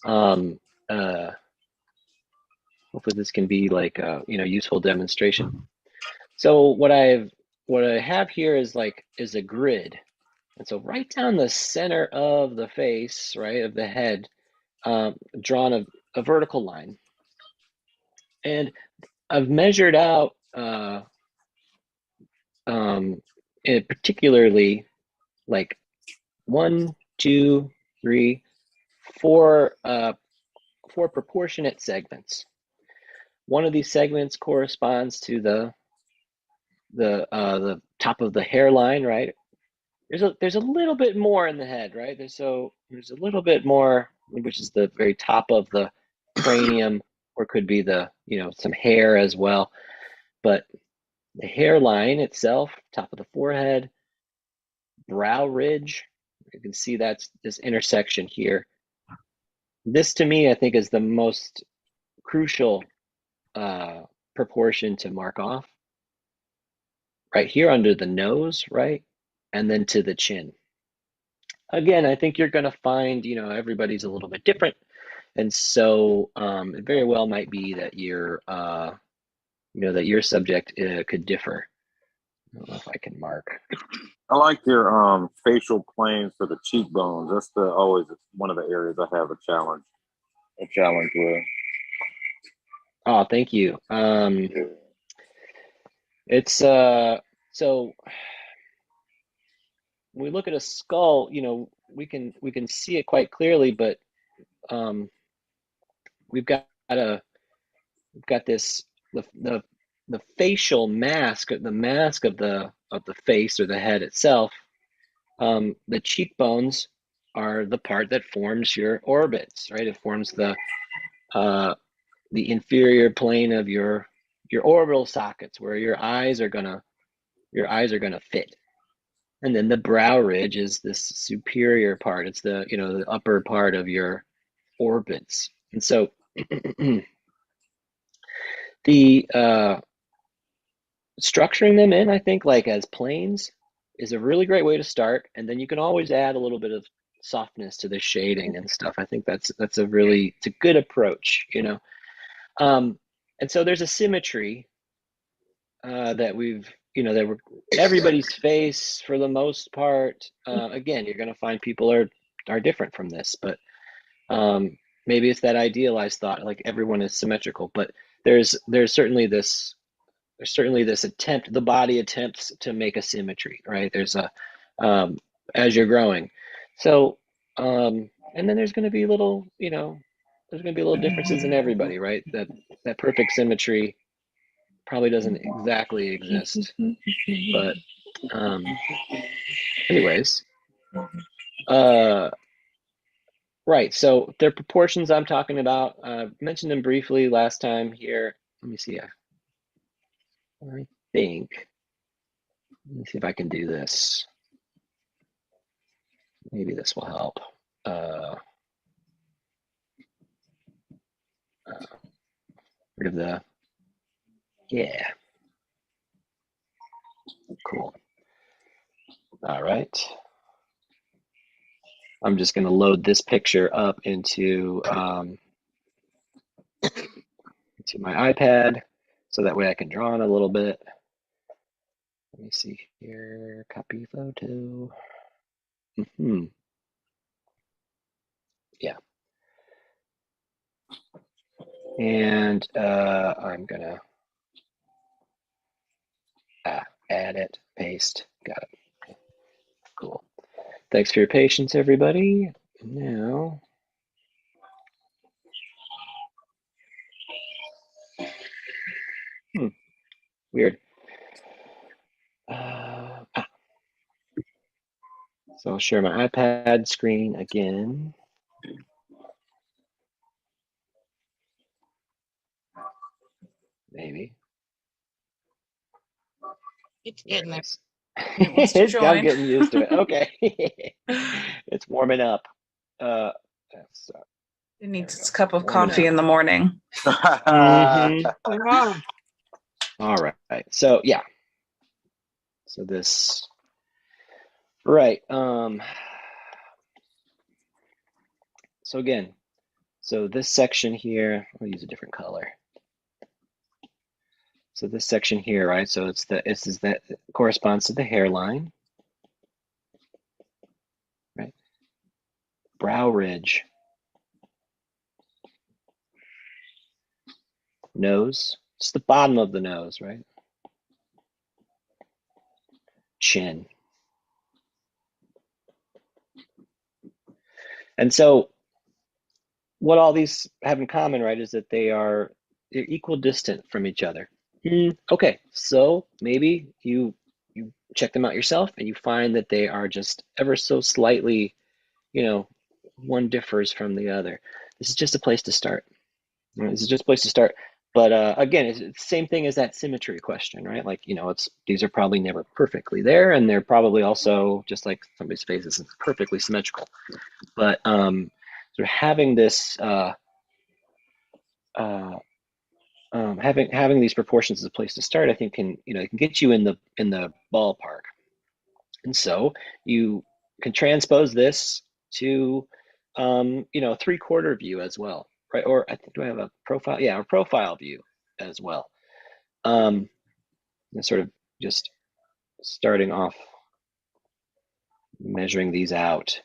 [SPEAKER 1] hopefully this can be like a useful demonstration. So what I have here is a grid, and so right down the center of the face, right, of the head, drawn a vertical line, and I've measured out particularly like 1, 2, 3, 4 proportionate segments. One of these segments corresponds to the top of the hairline, right? There's a little bit more in the head, right? There's a little bit more, which is the very top of the cranium, or could be some hair as well. But the hairline itself, top of the forehead, brow ridge, you can see that's this intersection here. This, to me, I think, is the most crucial proportion to mark off. Right here under the nose, right? And then to the chin. Again, I think you're going to find, everybody's a little bit different. And so it very well might be that your subject could differ. I don't know if I can mark.
[SPEAKER 3] I like your facial planes for the cheekbones. That's always one of the areas I have a challenge with.
[SPEAKER 1] Oh, thank you. It's so when we look at a skull, we can see it quite clearly, but we've got this the facial mask, the mask of the face or the head itself. The cheekbones are the part that forms your orbits, right? It forms the inferior plane of your orbital sockets, where your eyes are gonna fit. And then the brow ridge is this superior part. It's the the upper part of your orbits. And so the structuring them in, I think, like as planes, is a really great way to start. And then you can always add a little bit of softness to the shading and stuff. I think it's a good approach, and so there's a symmetry that everybody's face, for the most part. Again, you're going to find people are different from this, but maybe it's that idealized thought, like everyone is symmetrical. But there's certainly this attempt, the body attempts to make a symmetry, right? There's as you're growing. So, and then there's going to be little differences in everybody, right? That perfect symmetry probably doesn't exactly exist. But anyways, right. So the proportions I'm talking about, mentioned them briefly last time here. Let me see. Let me see if I can do this. Maybe this will help. Rid of the, yeah. Cool. All right. I'm just going to load this picture up into my iPad, so that way I can draw on a little bit. Let me see here. Copy photo. Yeah. And I'm gonna add it, paste, got it. Okay. Cool. Thanks for your patience, everybody. Now, weird. So I'll share my iPad screen again. Maybe.
[SPEAKER 5] It's getting there.
[SPEAKER 4] It wants to
[SPEAKER 1] I'm
[SPEAKER 4] join.
[SPEAKER 1] getting used to it. Okay. It's warming up. So,
[SPEAKER 4] It needs its cup of
[SPEAKER 1] warming
[SPEAKER 4] coffee
[SPEAKER 1] up.
[SPEAKER 4] in the morning.
[SPEAKER 1] Mhm.
[SPEAKER 5] Wow.
[SPEAKER 1] All right. So yeah. So this, right. So again, so this section here, I'll use a different color. So this section here, right? So that corresponds to the hairline, right? Brow ridge, nose. It's the bottom of the nose, right? Chin. And so what all these have in common, right, is that they're equidistant from each other. Okay, so maybe you check them out yourself and you find that they are just ever so slightly, one differs from the other. This is just a place to start. Right? This is just a place to start. But again, it's the same thing as that symmetry question, right? Like, these are probably never perfectly there, and they're probably also, just like somebody's face isn't perfectly symmetrical. But sort of having this, having these proportions as a place to start, I think can get you in the ballpark. And so you can transpose this to 3/4 view as well, right? Or I think, do I have a profile? Yeah, a profile view as well. And sort of just starting off measuring these out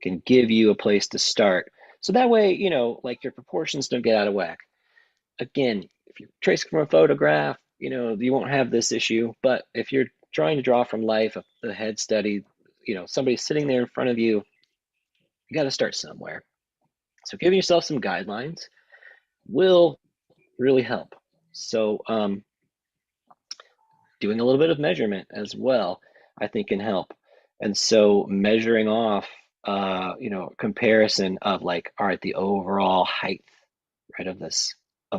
[SPEAKER 1] can give you a place to start. So that way, like your proportions don't get out of whack. Again, if you're tracing from a photograph, you won't have this issue. But if you're trying to draw from life, a head study, somebody's sitting there in front of you, you got to start somewhere. So giving yourself some guidelines will really help. So doing a little bit of measurement as well, I think, can help. And so measuring off, comparison of, like, all right, the overall height, right, of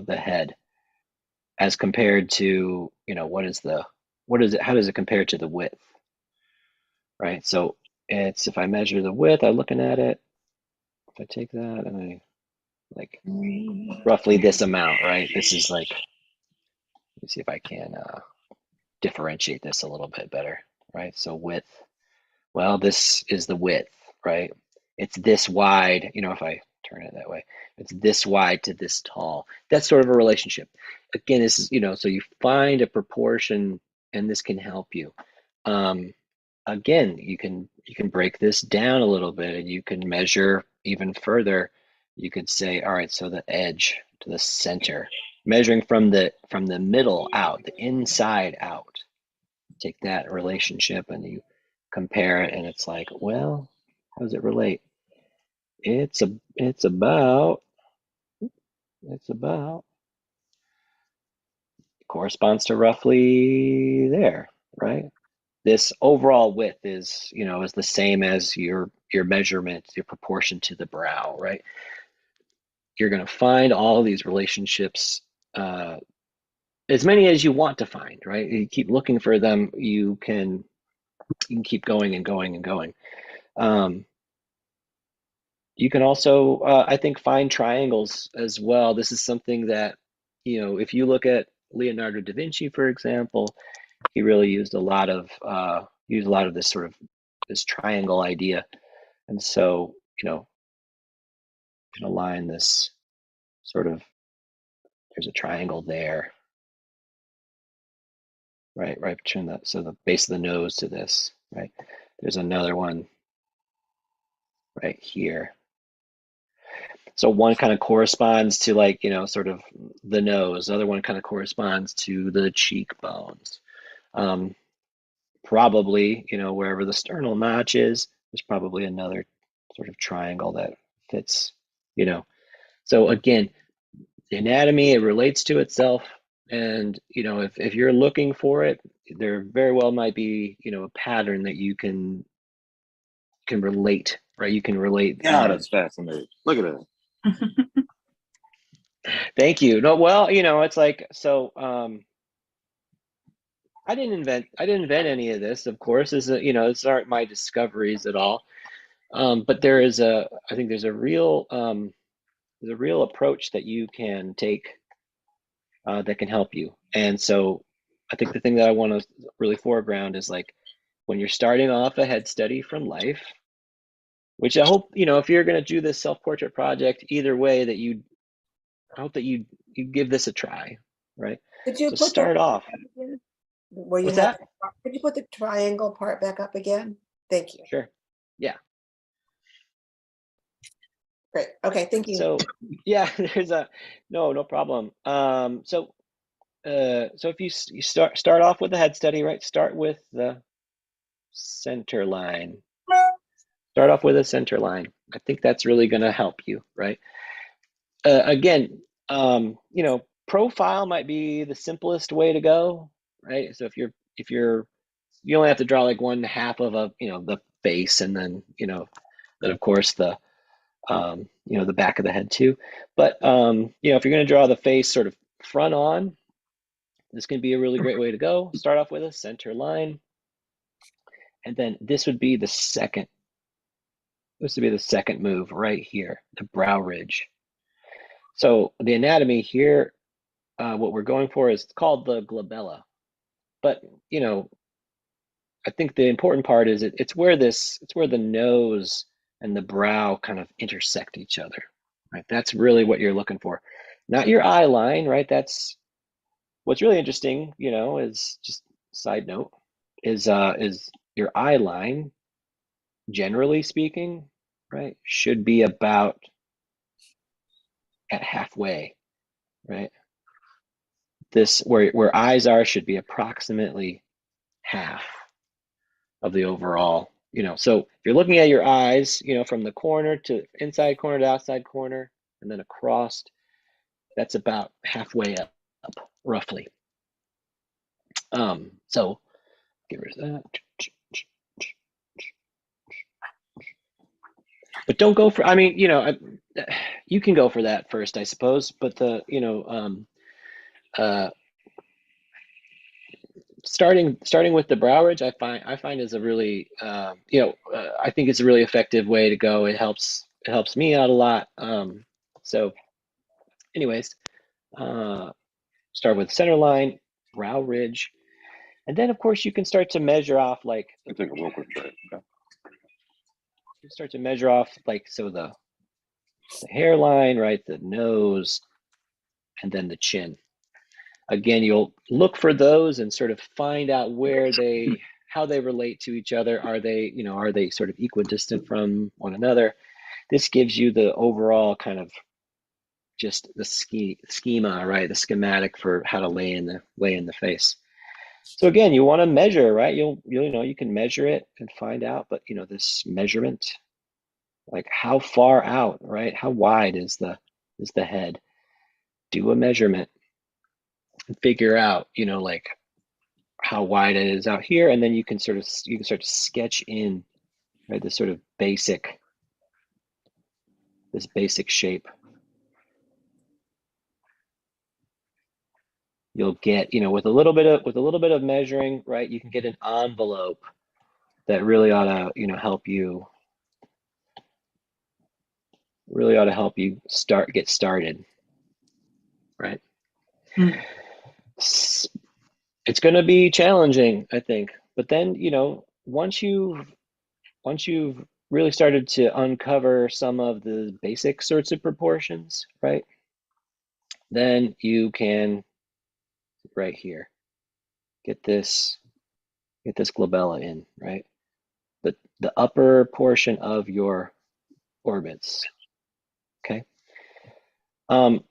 [SPEAKER 1] the head, as compared to, how does it compare to the width, right? So if I measure the width, I'm looking at it, if I take that and I, like, roughly this amount, right? This is like, let me see if I can differentiate this a little bit better, right? So width, well, this is the width, right? It's this wide, if I turn it that way, it's this wide to this tall. That's sort of a relationship. Again, this is, so you find a proportion, and this can help you. Again, you can break this down a little bit, and you can measure even further. You could say, all right, so the edge to the center, measuring from the middle out, the inside out. Take that relationship and you compare it, and it's like, well, how does it relate? It's about corresponds to roughly there, right? This overall width is the same as your measurement, your proportion to the brow, right? You're going to find all these relationships, as many as you want to find, right? You keep looking for them. You can keep going and going and going. You can also, I think, find triangles as well. This is something that, if you look at Leonardo da Vinci, for example, he really used a lot of this sort of this triangle idea. And so, you can align this sort of, there's a triangle there, right between the base of the nose to this, right? There's another one right here. So one kind of corresponds to like, sort of the nose. The other one kind of corresponds to the cheekbones. Probably, wherever the sternal notch is, there's probably another sort of triangle that fits, So again, the anatomy, it relates to itself. And, if you're looking for it, there very well might be, a pattern that you can relate, right? You can relate.
[SPEAKER 3] God, that's fascinating. Look at that.
[SPEAKER 1] Thank you. No, well, it's like, so, I didn't invent any of this, of course. These aren't my discoveries at all. But I think there's a real approach that you can take that can help you. And so I think the thing that I want to really foreground is like when you're starting off a head study from life, which I hope, if you're going to do this self-portrait project, either way I hope that you give this a try, right?
[SPEAKER 2] Could you
[SPEAKER 1] So
[SPEAKER 2] put that
[SPEAKER 1] start off.
[SPEAKER 2] again? Where you
[SPEAKER 1] What's
[SPEAKER 2] have,
[SPEAKER 1] that?
[SPEAKER 2] could you put the triangle part back up again? Thank you.
[SPEAKER 1] Sure. Yeah.
[SPEAKER 2] Great. Okay, thank you.
[SPEAKER 1] So yeah, there's no problem. So if you start off with the head study, right? Start with the center line. Start off with a center line. I think that's really going to help you, right? Again, profile might be the simplest way to go, right? So if you only have to draw like one half of the face, and then then of course the the back of the head too. But if you're going to draw the face sort of front on, this can be a really great way to go. Start off with a center line, and then this would be the second. This would be the second move right here, the brow ridge. So the anatomy here, what we're going for is called the glabella. But I think the important part is it's where the nose and the brow kind of intersect each other, right? That's really what you're looking for, not your eye line, right? That's what's really interesting, is just side note, is your eye line, generally speaking, right, should be about at halfway, right? This where eyes are should be approximately half of the overall, so if you're looking at your eyes, from the corner to inside corner to outside corner and then across, that's about halfway up roughly. So get rid of that. But don't go for, you can go for that first, I suppose, but starting with the brow ridge, I find is a really, I think it's a really effective way to go. It helps me out a lot. So anyways, start with center line, brow ridge, and then of course you can start to measure off like,
[SPEAKER 3] I'll take a real quick try. Okay.
[SPEAKER 1] you start to measure off like, so the hairline, right, the nose, and then the chin. Again, you'll look for those and sort of find out how they relate to each other. Are they sort of equidistant from one another? This gives you the overall kind of just the schema, right? The schematic for how to lay in the face. So again, you want to measure, right? You can measure it and find out, but this measurement, like how far out, right? How wide is the head? Do a measurement and figure out, like how wide it is out here, and then you can start to sketch in, right, this basic shape. You'll get, with a little bit of measuring, right, you can get an envelope that really ought to, help you get started, right?
[SPEAKER 4] Mm.
[SPEAKER 1] It's going to be challenging, I think, but then once you've really started to uncover some of the basic sorts of proportions, right, then you can, right here, get this glabella in, right, the upper portion of your orbits. Okay, Um,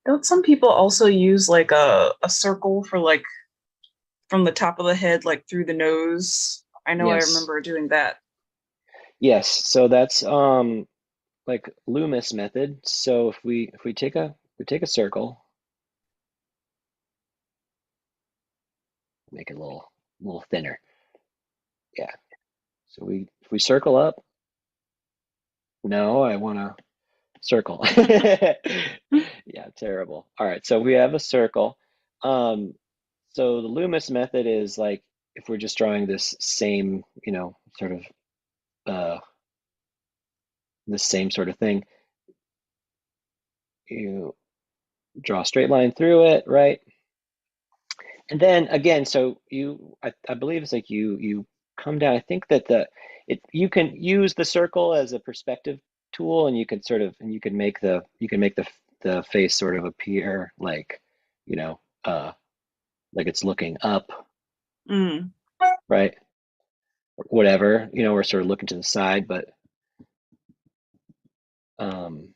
[SPEAKER 4] Don't some people also use like a circle for like from the top of the head, like through the nose? I know I
[SPEAKER 1] yes,
[SPEAKER 4] remember doing that.
[SPEAKER 1] yes. So that's like Loomis method. So if we take a circle, make it a little thinner. Yeah. So if we circle up, no, I want to circle. Yeah, terrible. All right, so we have a circle. Um, so the Loomis method is like if we're just drawing this same, sort of uh, this same sort of thing, you draw a straight line through it, right? And then again, so I believe it's like you come down. I think that you can use the circle as a perspective tool, and you can make the face sort of appear like, you know, uh, like it's looking up,
[SPEAKER 4] Mm.
[SPEAKER 1] right? Or whatever, or sort of looking to the side, um,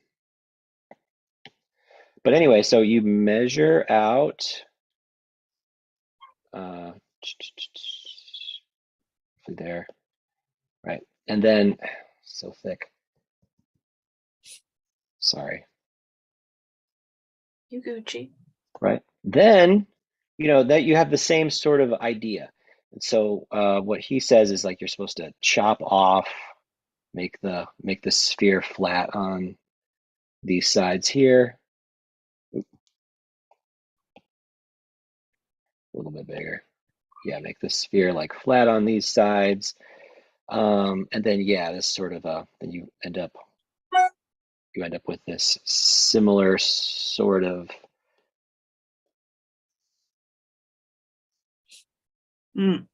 [SPEAKER 1] but anyway, so you measure out uh, there, right? And then so thick. Sorry.
[SPEAKER 4] You Gucci.
[SPEAKER 1] Right? Then, that you have the same sort of idea. And so what he says is like you're supposed to chop off, make the sphere flat on these sides here. A little bit bigger. Yeah, make the sphere like flat on these sides. And then yeah, this sort of then you end up with this similar sort of
[SPEAKER 4] Mm.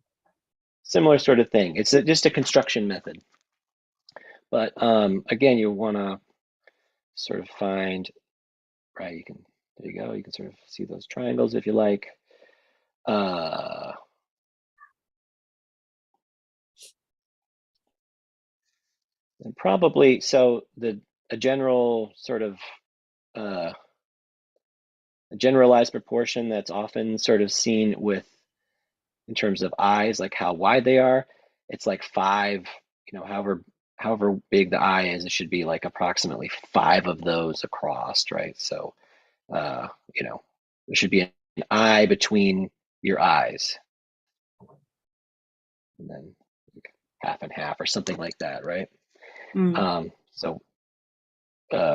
[SPEAKER 1] thing. It's just a construction method. But again, you want to sort of find, right, there you go, you can sort of see those triangles if you like. And probably, so a general sort of, a generalized proportion that's often sort of seen in terms of eyes, like how wide they are, it's like 5, however big the eye is, it should be like approximately 5 of those across, right? So, there should be an eye between your eyes, and then half and half or something like that, right?
[SPEAKER 4] Mm.
[SPEAKER 1] So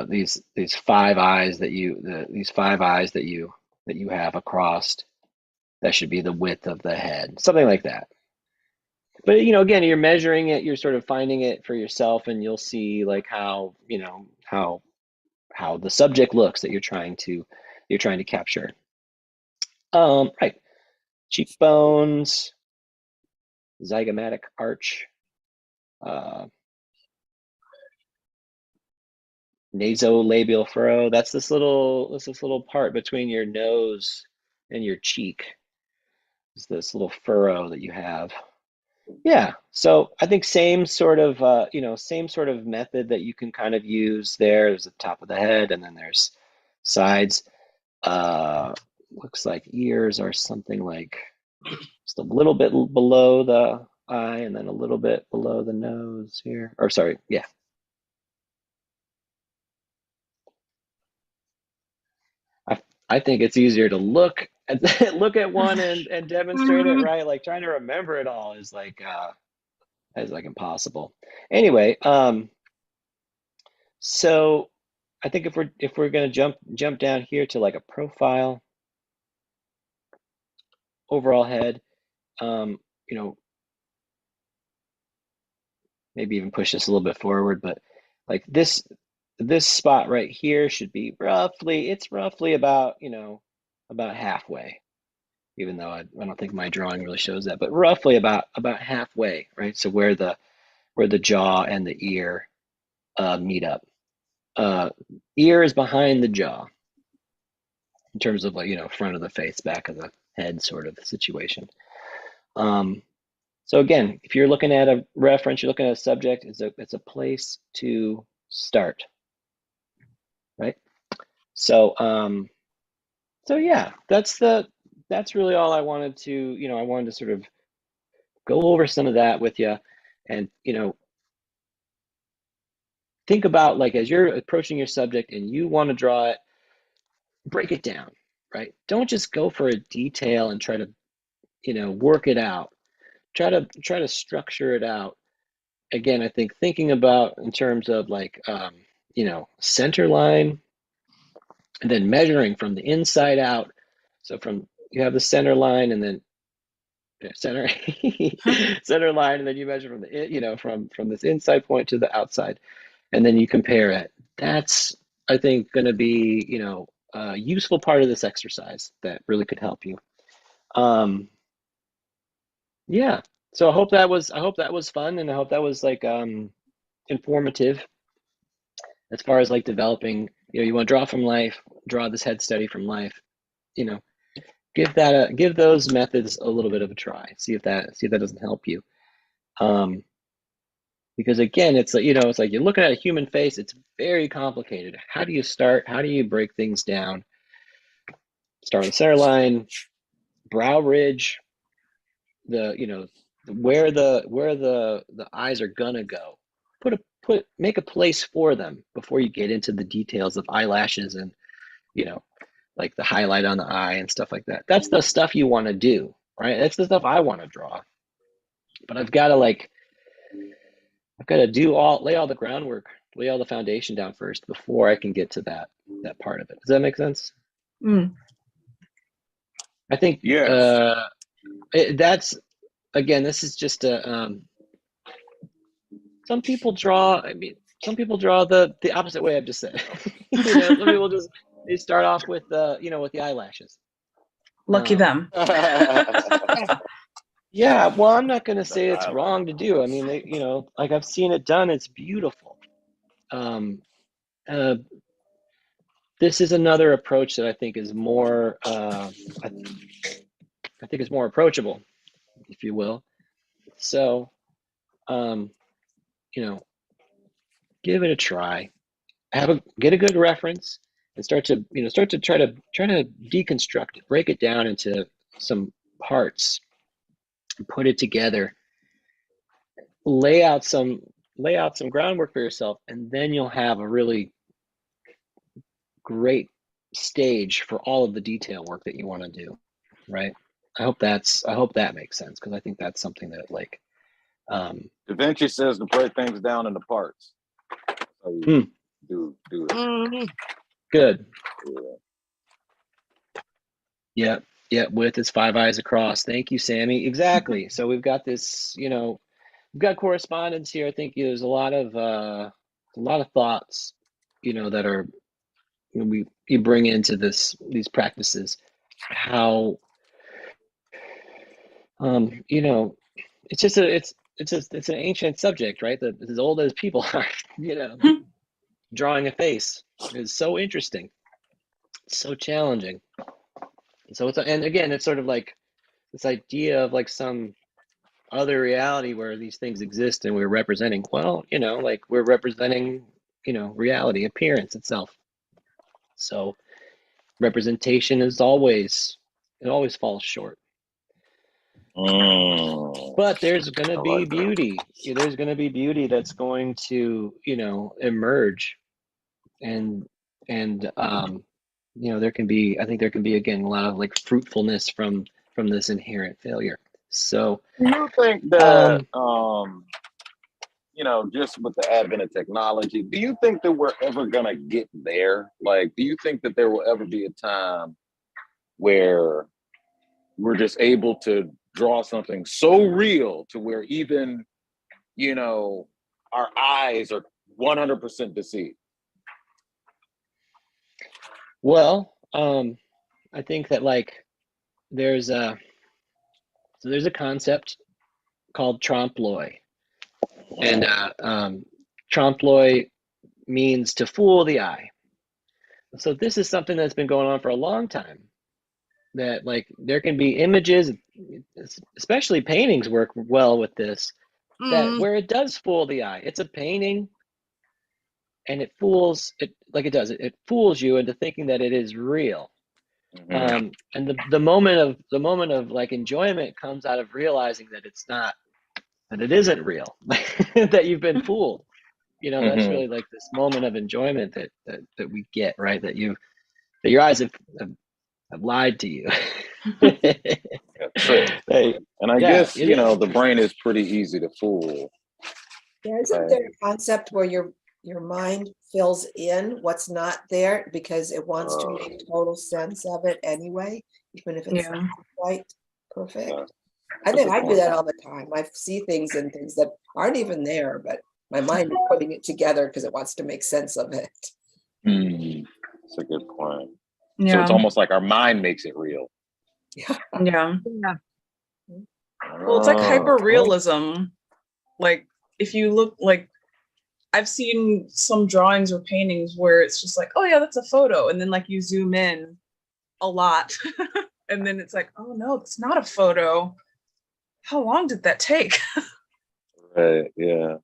[SPEAKER 1] these 5 eyes that you have across, that should be the width of the head, something like that. But again, you're measuring it, you're sort of finding it for yourself, and you'll see like how the subject looks that you're trying to capture. Right, cheekbones, zygomatic arch, uh, nasolabial furrow. That's this little part between your nose and your cheek. It's this little furrow that you have. Yeah. So I think same sort of method that you can kind of use there. There's the top of the head, and then there's sides. Looks like ears are something like just a little bit below the eye, and then a little bit below the nose here. Or sorry, yeah. I think it's easier to look at look at one and demonstrate it, right? Like trying to remember it all is like impossible. Anyway, so I think if we're gonna jump down here to like a profile, overall head, um, you know, maybe even push this a little bit forward, but like this spot right here should be roughly about about halfway, even though I don't think my drawing really shows that, but roughly about halfway, right? So where the jaw and the ear meet up. Ear is behind the jaw in terms of like front of the face, back of the head sort of situation. So again, if you're looking at a reference, you're looking at a subject, it's a place to start, right? So so yeah, that's really all I wanted to, I wanted to sort of go over some of that with you, and think about, like, as you're approaching your subject and you want to draw it, break it down, right? Don't just go for a detail and try to, work it out. Try to structure it out. Again, I think thinking about in terms of like, center line, and then measuring from the inside out. So you have the center line, and then center center line, and then you measure from the, from this inside point to the outside, and then you compare it. That's, I think, going to be, a useful part of this exercise that really could help you. Yeah. So I hope that was fun, and I hope that was like informative as far as like developing. You want to draw from life, draw this head study from life. You know, give those methods a little bit of a try. See if that doesn't help you. Um, because again, it's like, it's like you're looking at a human face. It's very complicated. How do you start? How do you break things down? Start on the center line, brow ridge, where the eyes are gonna go. Make a place for them before you get into the details of eyelashes and, like the highlight on the eye and stuff like that. That's the stuff you want to do, right? That's the stuff I want to draw. But I've got to lay all the groundwork, lay all the foundation down first before I can get to that part of it. Does that make sense?
[SPEAKER 4] Mm.
[SPEAKER 1] I think
[SPEAKER 3] Yes.
[SPEAKER 1] that's, again, this is just some people draw. I mean, some people draw the opposite way I've just said. Some people just, they start off with with the eyelashes.
[SPEAKER 4] Lucky them.
[SPEAKER 1] Yeah, well, I'm not going to
[SPEAKER 3] The
[SPEAKER 1] say it's wrong to do. I mean, like, I've seen it done. It's beautiful. Um, uh, this is another approach that I think is more, I think is more approachable, if you will. So, um, you know, give it a try. Get a good reference, and start to try to deconstruct it, break it down into some parts, put it together, lay out some groundwork for yourself, and then you'll have a really great stage for all of the detail work that you want to do, right? I hope that makes sense, because I think that's something that, like,
[SPEAKER 3] Da Vinci says to break things down into parts. So you do it.
[SPEAKER 5] Mhm.
[SPEAKER 1] good.
[SPEAKER 3] Yeah.
[SPEAKER 1] Yeah, width is 5 eyes across. Thank you, Sammy. Exactly. So we've got this, we've got correspondence here. I think there's a lot of thoughts, that are, you bring into these practices. How, you know, it's an ancient subject, right? That as old as people are, drawing a face is so interesting, so challenging. So and again, it's sort of like this idea of like some other reality where these things exist and we're representing, well, like we're representing, reality, appearance itself. So representation it always falls short. But there's going to
[SPEAKER 3] I
[SPEAKER 1] be
[SPEAKER 3] like that.
[SPEAKER 1] beauty. There's going to be beauty that's going to, emerge. And I think there can be, again, a lot of like fruitfulness from this inherent failure. So,
[SPEAKER 3] Do you think that just with the advent of technology, do you think that we're ever gonna get there? Like, do you think that there will ever be a time where we're just able to draw something so real to where even, our eyes are 100% deceived?
[SPEAKER 1] well, I think that, like, there's a concept called trompe l'oeil, and trompe l'oeil means to fool the eye. So this is something that's been going on for a long time. That, like, there can be images, especially paintings work well with this, that
[SPEAKER 5] Mhm.
[SPEAKER 1] where it does fool the eye. It's a painting, and it fools it. like it does, it fools you into thinking that it is real.
[SPEAKER 3] Mhm.
[SPEAKER 1] And the moment of like enjoyment comes out of realizing that it's not, that it isn't real, that you've been fooled. You know, that's
[SPEAKER 3] Mhm.
[SPEAKER 1] really like this moment of enjoyment that we get, right? That your eyes have lied to you.
[SPEAKER 3] Yeah, trick.
[SPEAKER 1] Hey,
[SPEAKER 3] And I
[SPEAKER 1] yeah,
[SPEAKER 3] guess,
[SPEAKER 1] it is.
[SPEAKER 3] the brain is pretty easy to fool.
[SPEAKER 2] Yeah, isn't
[SPEAKER 3] Right?
[SPEAKER 2] there a concept where your mind fills in what's not there because it wants to
[SPEAKER 3] Uh,
[SPEAKER 2] make total sense of it anyway, even if it's
[SPEAKER 4] Yeah.
[SPEAKER 2] not quite
[SPEAKER 3] yeah,
[SPEAKER 2] perfect? I
[SPEAKER 3] that's
[SPEAKER 2] think
[SPEAKER 3] a
[SPEAKER 2] I do
[SPEAKER 3] point.
[SPEAKER 2] that all the time. I see things and things that aren't even there, but my mind is putting it together because it wants to make sense of it.
[SPEAKER 3] Mm, that's a good point. So it's
[SPEAKER 4] Yeah.
[SPEAKER 3] almost like our mind makes it real.
[SPEAKER 2] Yeah.
[SPEAKER 4] Yeah.
[SPEAKER 5] Yeah.
[SPEAKER 4] Well, it's like
[SPEAKER 3] Oh,
[SPEAKER 4] hyper realism. Like if you look, like I've seen some drawings or paintings where it's just like, oh yeah, that's a photo, and then like you zoom in a lot, and then it's like, oh no, it's not a photo. How long did that take?
[SPEAKER 3] right. Yeah.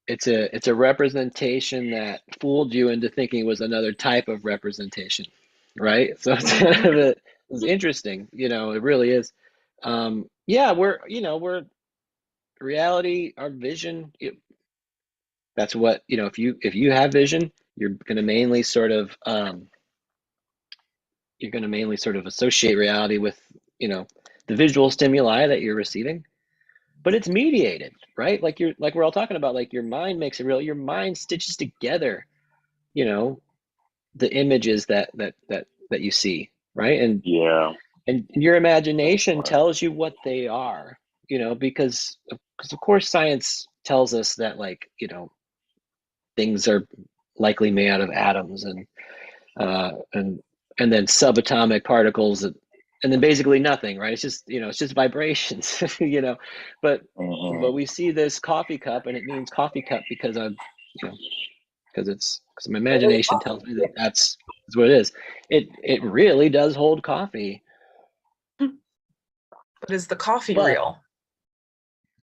[SPEAKER 1] It's a representation that fooled you into thinking it was another type of representation, right? So it's kind of it's interesting, you know, it really is. Yeah, we're reality, our vision. That's what, you know, if you have vision, you're going to mainly sort of associate reality with, you know, the visual stimuli that you're receiving, but it's mediated, right? Like we're all talking about, like your mind makes it real. Your mind stitches together, you know, the images that you see, right?
[SPEAKER 3] Yeah.
[SPEAKER 1] And your
[SPEAKER 3] That's
[SPEAKER 1] imagination
[SPEAKER 3] right.
[SPEAKER 1] tells you what they are, you know, because of course science tells us that, like, you know, things are likely made out of atoms uh, and and then subatomic particles, and then basically nothing, right? It's just, you know, it's just vibrations, you know. But
[SPEAKER 3] Mhm.
[SPEAKER 1] we see this coffee cup, and it means coffee cup because I'm, you know, because my
[SPEAKER 2] Well, there's
[SPEAKER 1] imagination tells
[SPEAKER 2] coffee.
[SPEAKER 1] me that that's what it is. It really does hold coffee,
[SPEAKER 4] But is the coffee
[SPEAKER 1] but
[SPEAKER 4] real?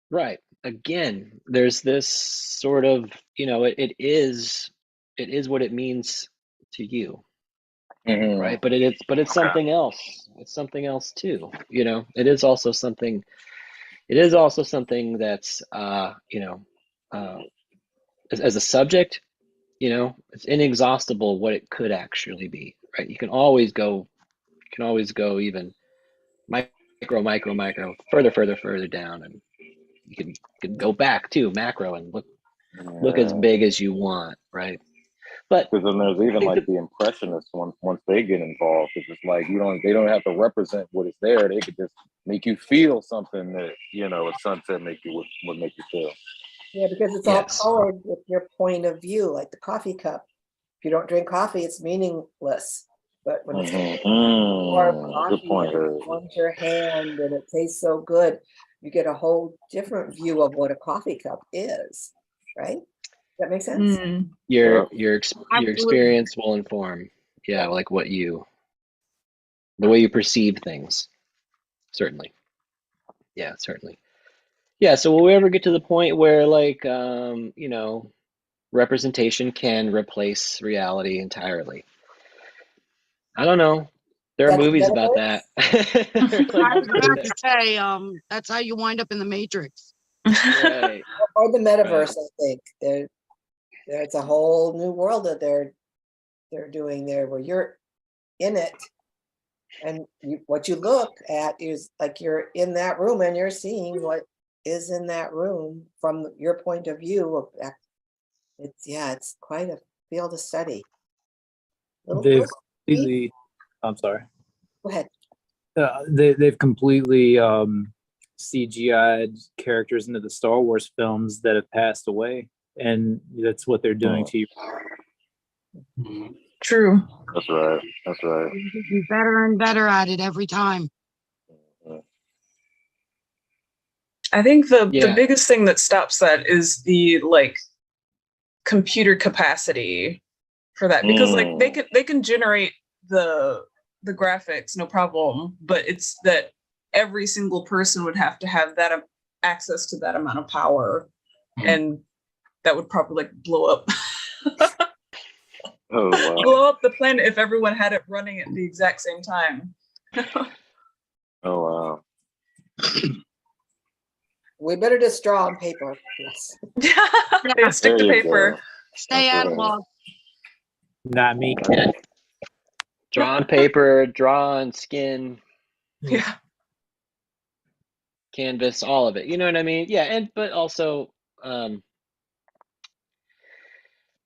[SPEAKER 1] right, again, there's this sort of, you know, it is what it means to you, right?
[SPEAKER 3] Mhm.
[SPEAKER 1] But it's
[SPEAKER 3] Okay.
[SPEAKER 1] something else. It's something else too. You know, it is also something. It is also something that's you know, uh, as a subject, you know, it's inexhaustible what it could actually be, right? You can always go even micro, further down, and you can go back to macro and look as
[SPEAKER 3] Yeah.
[SPEAKER 1] big as you want, right? But
[SPEAKER 3] Because then there's
[SPEAKER 1] I
[SPEAKER 3] even
[SPEAKER 1] think
[SPEAKER 3] like
[SPEAKER 1] that
[SPEAKER 3] the impressionists once they get involved. It's just like they don't have to represent what is there. They could just make you feel something that a sunset would make you feel.
[SPEAKER 2] Yeah, because it's all
[SPEAKER 1] yes,
[SPEAKER 2] colored with your point of view, like the coffee cup. If you don't drink coffee, it's meaningless. But when it's
[SPEAKER 3] Mm-hmm.
[SPEAKER 2] pour of
[SPEAKER 3] Good
[SPEAKER 2] coffee
[SPEAKER 3] point,
[SPEAKER 2] and it
[SPEAKER 3] Eric.
[SPEAKER 2] warms your hand and it tastes so good, you get a whole different view of what a coffee cup is, right? Does that make sense?
[SPEAKER 4] Mm.
[SPEAKER 3] Yeah.
[SPEAKER 1] your
[SPEAKER 5] Absolutely.
[SPEAKER 1] experience will inform, yeah,
[SPEAKER 2] Yeah.
[SPEAKER 1] like the way you perceive things. Certainly, yeah, certainly, yeah. So will we ever get to the point where, like, you know, representation can replace reality entirely? I don't know. There are
[SPEAKER 2] That's the
[SPEAKER 1] movies about that.
[SPEAKER 2] metaverse.
[SPEAKER 1] There are like
[SPEAKER 5] I was
[SPEAKER 1] movies
[SPEAKER 5] about
[SPEAKER 1] that,
[SPEAKER 5] to say, that's how you wind up in the Matrix.
[SPEAKER 1] right,
[SPEAKER 2] Or the
[SPEAKER 1] right.
[SPEAKER 2] metaverse, I think. There's a whole new world that they're doing there where you're in it. And what you look at is like you're in that room and you're seeing what is in that room from your point of view of that. It's quite a field of study. Little
[SPEAKER 6] They've
[SPEAKER 2] creepy.
[SPEAKER 6] completely, I'm sorry.
[SPEAKER 2] Go ahead.
[SPEAKER 6] They've completely CGI'd characters into the Star Wars films that have passed away, and that's what they're doing
[SPEAKER 3] Mm,
[SPEAKER 6] to you.
[SPEAKER 4] True.
[SPEAKER 3] that's right. That's right.
[SPEAKER 5] You're getting better and better at it every time.
[SPEAKER 3] Mm,
[SPEAKER 4] I think the
[SPEAKER 1] Yeah.
[SPEAKER 4] biggest thing that stops that is the like computer capacity for that, because like
[SPEAKER 3] mm,
[SPEAKER 4] they can generate the graphics no problem, but it's that every single person would have to have that access to that amount of power, and that would probably like blow up.
[SPEAKER 3] Oh wow.
[SPEAKER 4] Blow up the planet if everyone had it running at the exact same time.
[SPEAKER 3] Oh wow.
[SPEAKER 2] We better just draw on paper. Yes.
[SPEAKER 4] Yeah, stick to
[SPEAKER 3] There you
[SPEAKER 4] paper.
[SPEAKER 3] go.
[SPEAKER 5] Stay
[SPEAKER 3] Okay.
[SPEAKER 5] analog.
[SPEAKER 9] Not me.
[SPEAKER 1] Yeah. Draw on paper, draw on skin,
[SPEAKER 4] Yeah.
[SPEAKER 1] canvas, all of it. You know what I mean? Yeah, and but also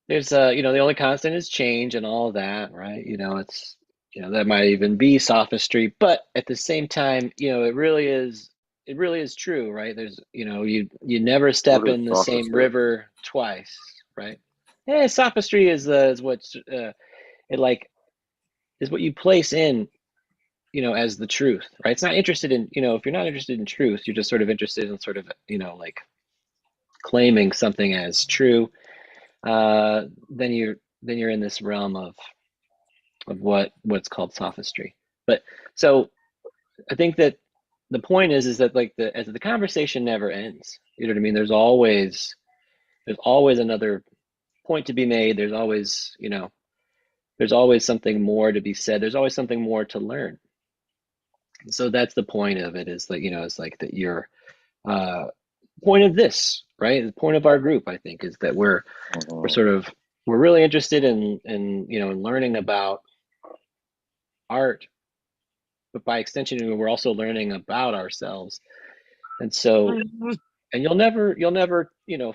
[SPEAKER 1] there's the only constant is change and all of that, right? It's that might even be sophistry, but at the same time, it really is true, right? There's you never
[SPEAKER 3] What
[SPEAKER 1] step
[SPEAKER 3] is
[SPEAKER 1] in the same
[SPEAKER 3] sophistry?
[SPEAKER 1] river twice, right? Yeah, sophistry is what's it like is what you place in as the truth, right? It's not interested in, if you're not interested in truth, you're just sort of interested in sort of, like claiming something as true. Then you're in this realm of what's called sophistry. But so I think that the point is that like as the conversation never ends. You know what I mean? There's always another point to be made. There's always something more to be said. There's always something more to learn. So that's the point of it, is that it's like that you're uh point of this, right? The point of our group, I think, is that we're
[SPEAKER 3] Mhm.
[SPEAKER 1] sort of we're really interested in learning about art, but by extension we're also learning about ourselves. And so
[SPEAKER 5] Mhm.
[SPEAKER 1] and you'll never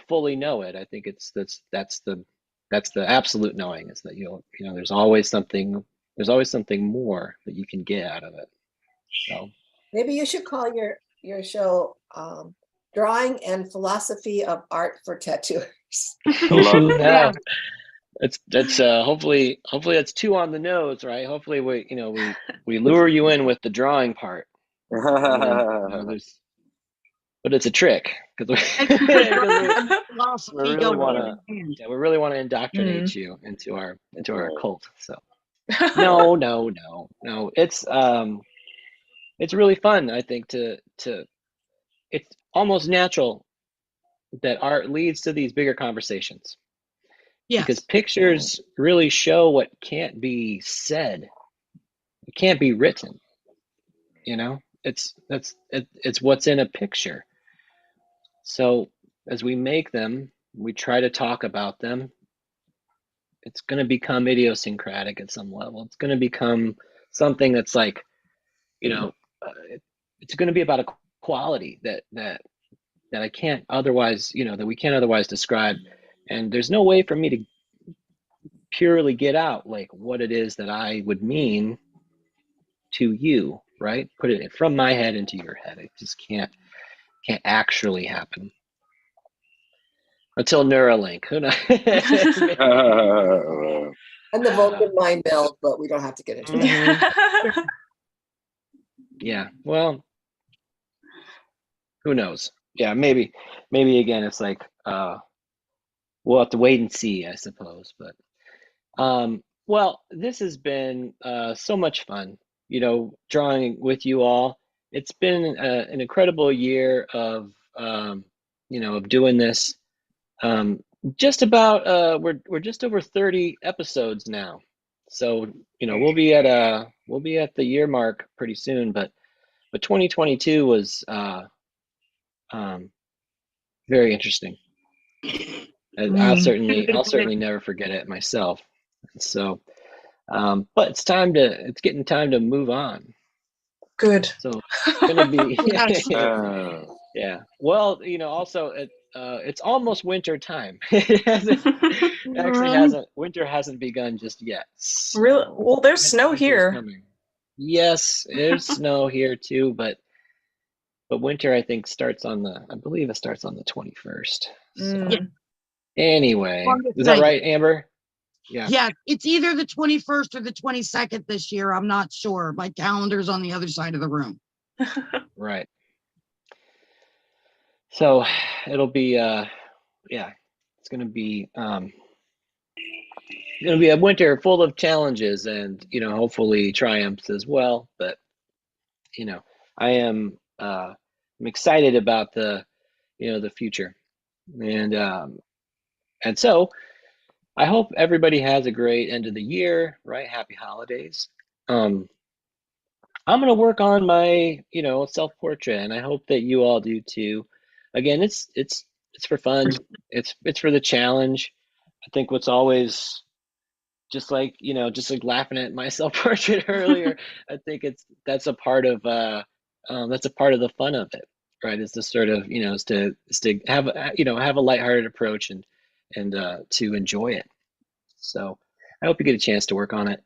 [SPEAKER 1] fully know it. I think that's the absolute knowing, is that there's always something more that you can get out of it. So
[SPEAKER 2] Maybe you should call your show Drawing and Philosophy of Art for Tattooers.
[SPEAKER 3] I love it.
[SPEAKER 1] yeah, that's hopefully that's two on the nose, right? Hopefully we lure you in with the drawing part, and then but it's a trick because
[SPEAKER 5] And
[SPEAKER 1] we, because we, we
[SPEAKER 5] philosophy
[SPEAKER 1] really
[SPEAKER 5] go
[SPEAKER 1] want
[SPEAKER 5] hand
[SPEAKER 1] to
[SPEAKER 5] in hand.
[SPEAKER 1] yeah, we really want to indoctrinate
[SPEAKER 4] Mm.
[SPEAKER 1] you into our
[SPEAKER 3] Right.
[SPEAKER 1] cult. So no, it's really fun, I think, to it's almost natural that art leads to these bigger conversations, because
[SPEAKER 5] Yes.
[SPEAKER 1] pictures really show what can't be said, it can't be written. It's what's in a picture. So as we make them, we try to talk about them. It's going to become idiosyncratic at some level. It's going to become something that's like, it's going to be about a quality that I can't otherwise, that we can't otherwise describe. And there's no way for me to purely get out like what it is that I would mean to you, right? Put it from my head into your head. It just can't actually happen until Neuralink. Who knows?
[SPEAKER 2] And the Vulcan mind meld, but we don't have to get into that.
[SPEAKER 1] Yeah. Well, who knows? Yeah, maybe again it's like we'll have to wait and see, I suppose. But well, this has been so much fun, drawing with you all. It's been an incredible year of doing this. Um, just about we're just over 30 episodes now. So, we'll be at the year mark pretty soon, but 2022 was um very interesting. I'll
[SPEAKER 4] Mm,
[SPEAKER 1] certainly never forget it myself. So, but it's getting time to move on.
[SPEAKER 4] good.
[SPEAKER 1] So it's gonna be,
[SPEAKER 5] Yes.
[SPEAKER 1] yeah. Well, also it's almost winter time. It actually winter hasn't begun just yet.
[SPEAKER 4] Really?
[SPEAKER 1] So
[SPEAKER 4] Well, there's snow
[SPEAKER 1] winter's
[SPEAKER 4] here.
[SPEAKER 1] coming. Yes, there's snow here too, but winter I believe it starts on the 21st. So
[SPEAKER 4] Mm.
[SPEAKER 1] anyway,
[SPEAKER 5] I'm just
[SPEAKER 1] is that
[SPEAKER 5] saying.
[SPEAKER 1] right, Amber? Yeah.
[SPEAKER 5] Yeah, it's either the 21st or the 22nd this year. I'm not sure. My calendar's on the other side of the room.
[SPEAKER 1] Right. So it'll be yeah, it's gonna be a winter full of challenges and hopefully triumphs as well. But I am I'm excited about the future, and so I hope everybody has a great end of the year, right? Happy holidays. Um, I'm gonna work on my, self-portrait, and I hope that you all do too. Again, it's for fun. It's for the challenge. I think what's always just like laughing at my self-portrait earlier. I think that's a part of the fun of it, right? Is to sort of, is to have have a lighthearted approach and to enjoy it. So I hope you get a chance to work on it.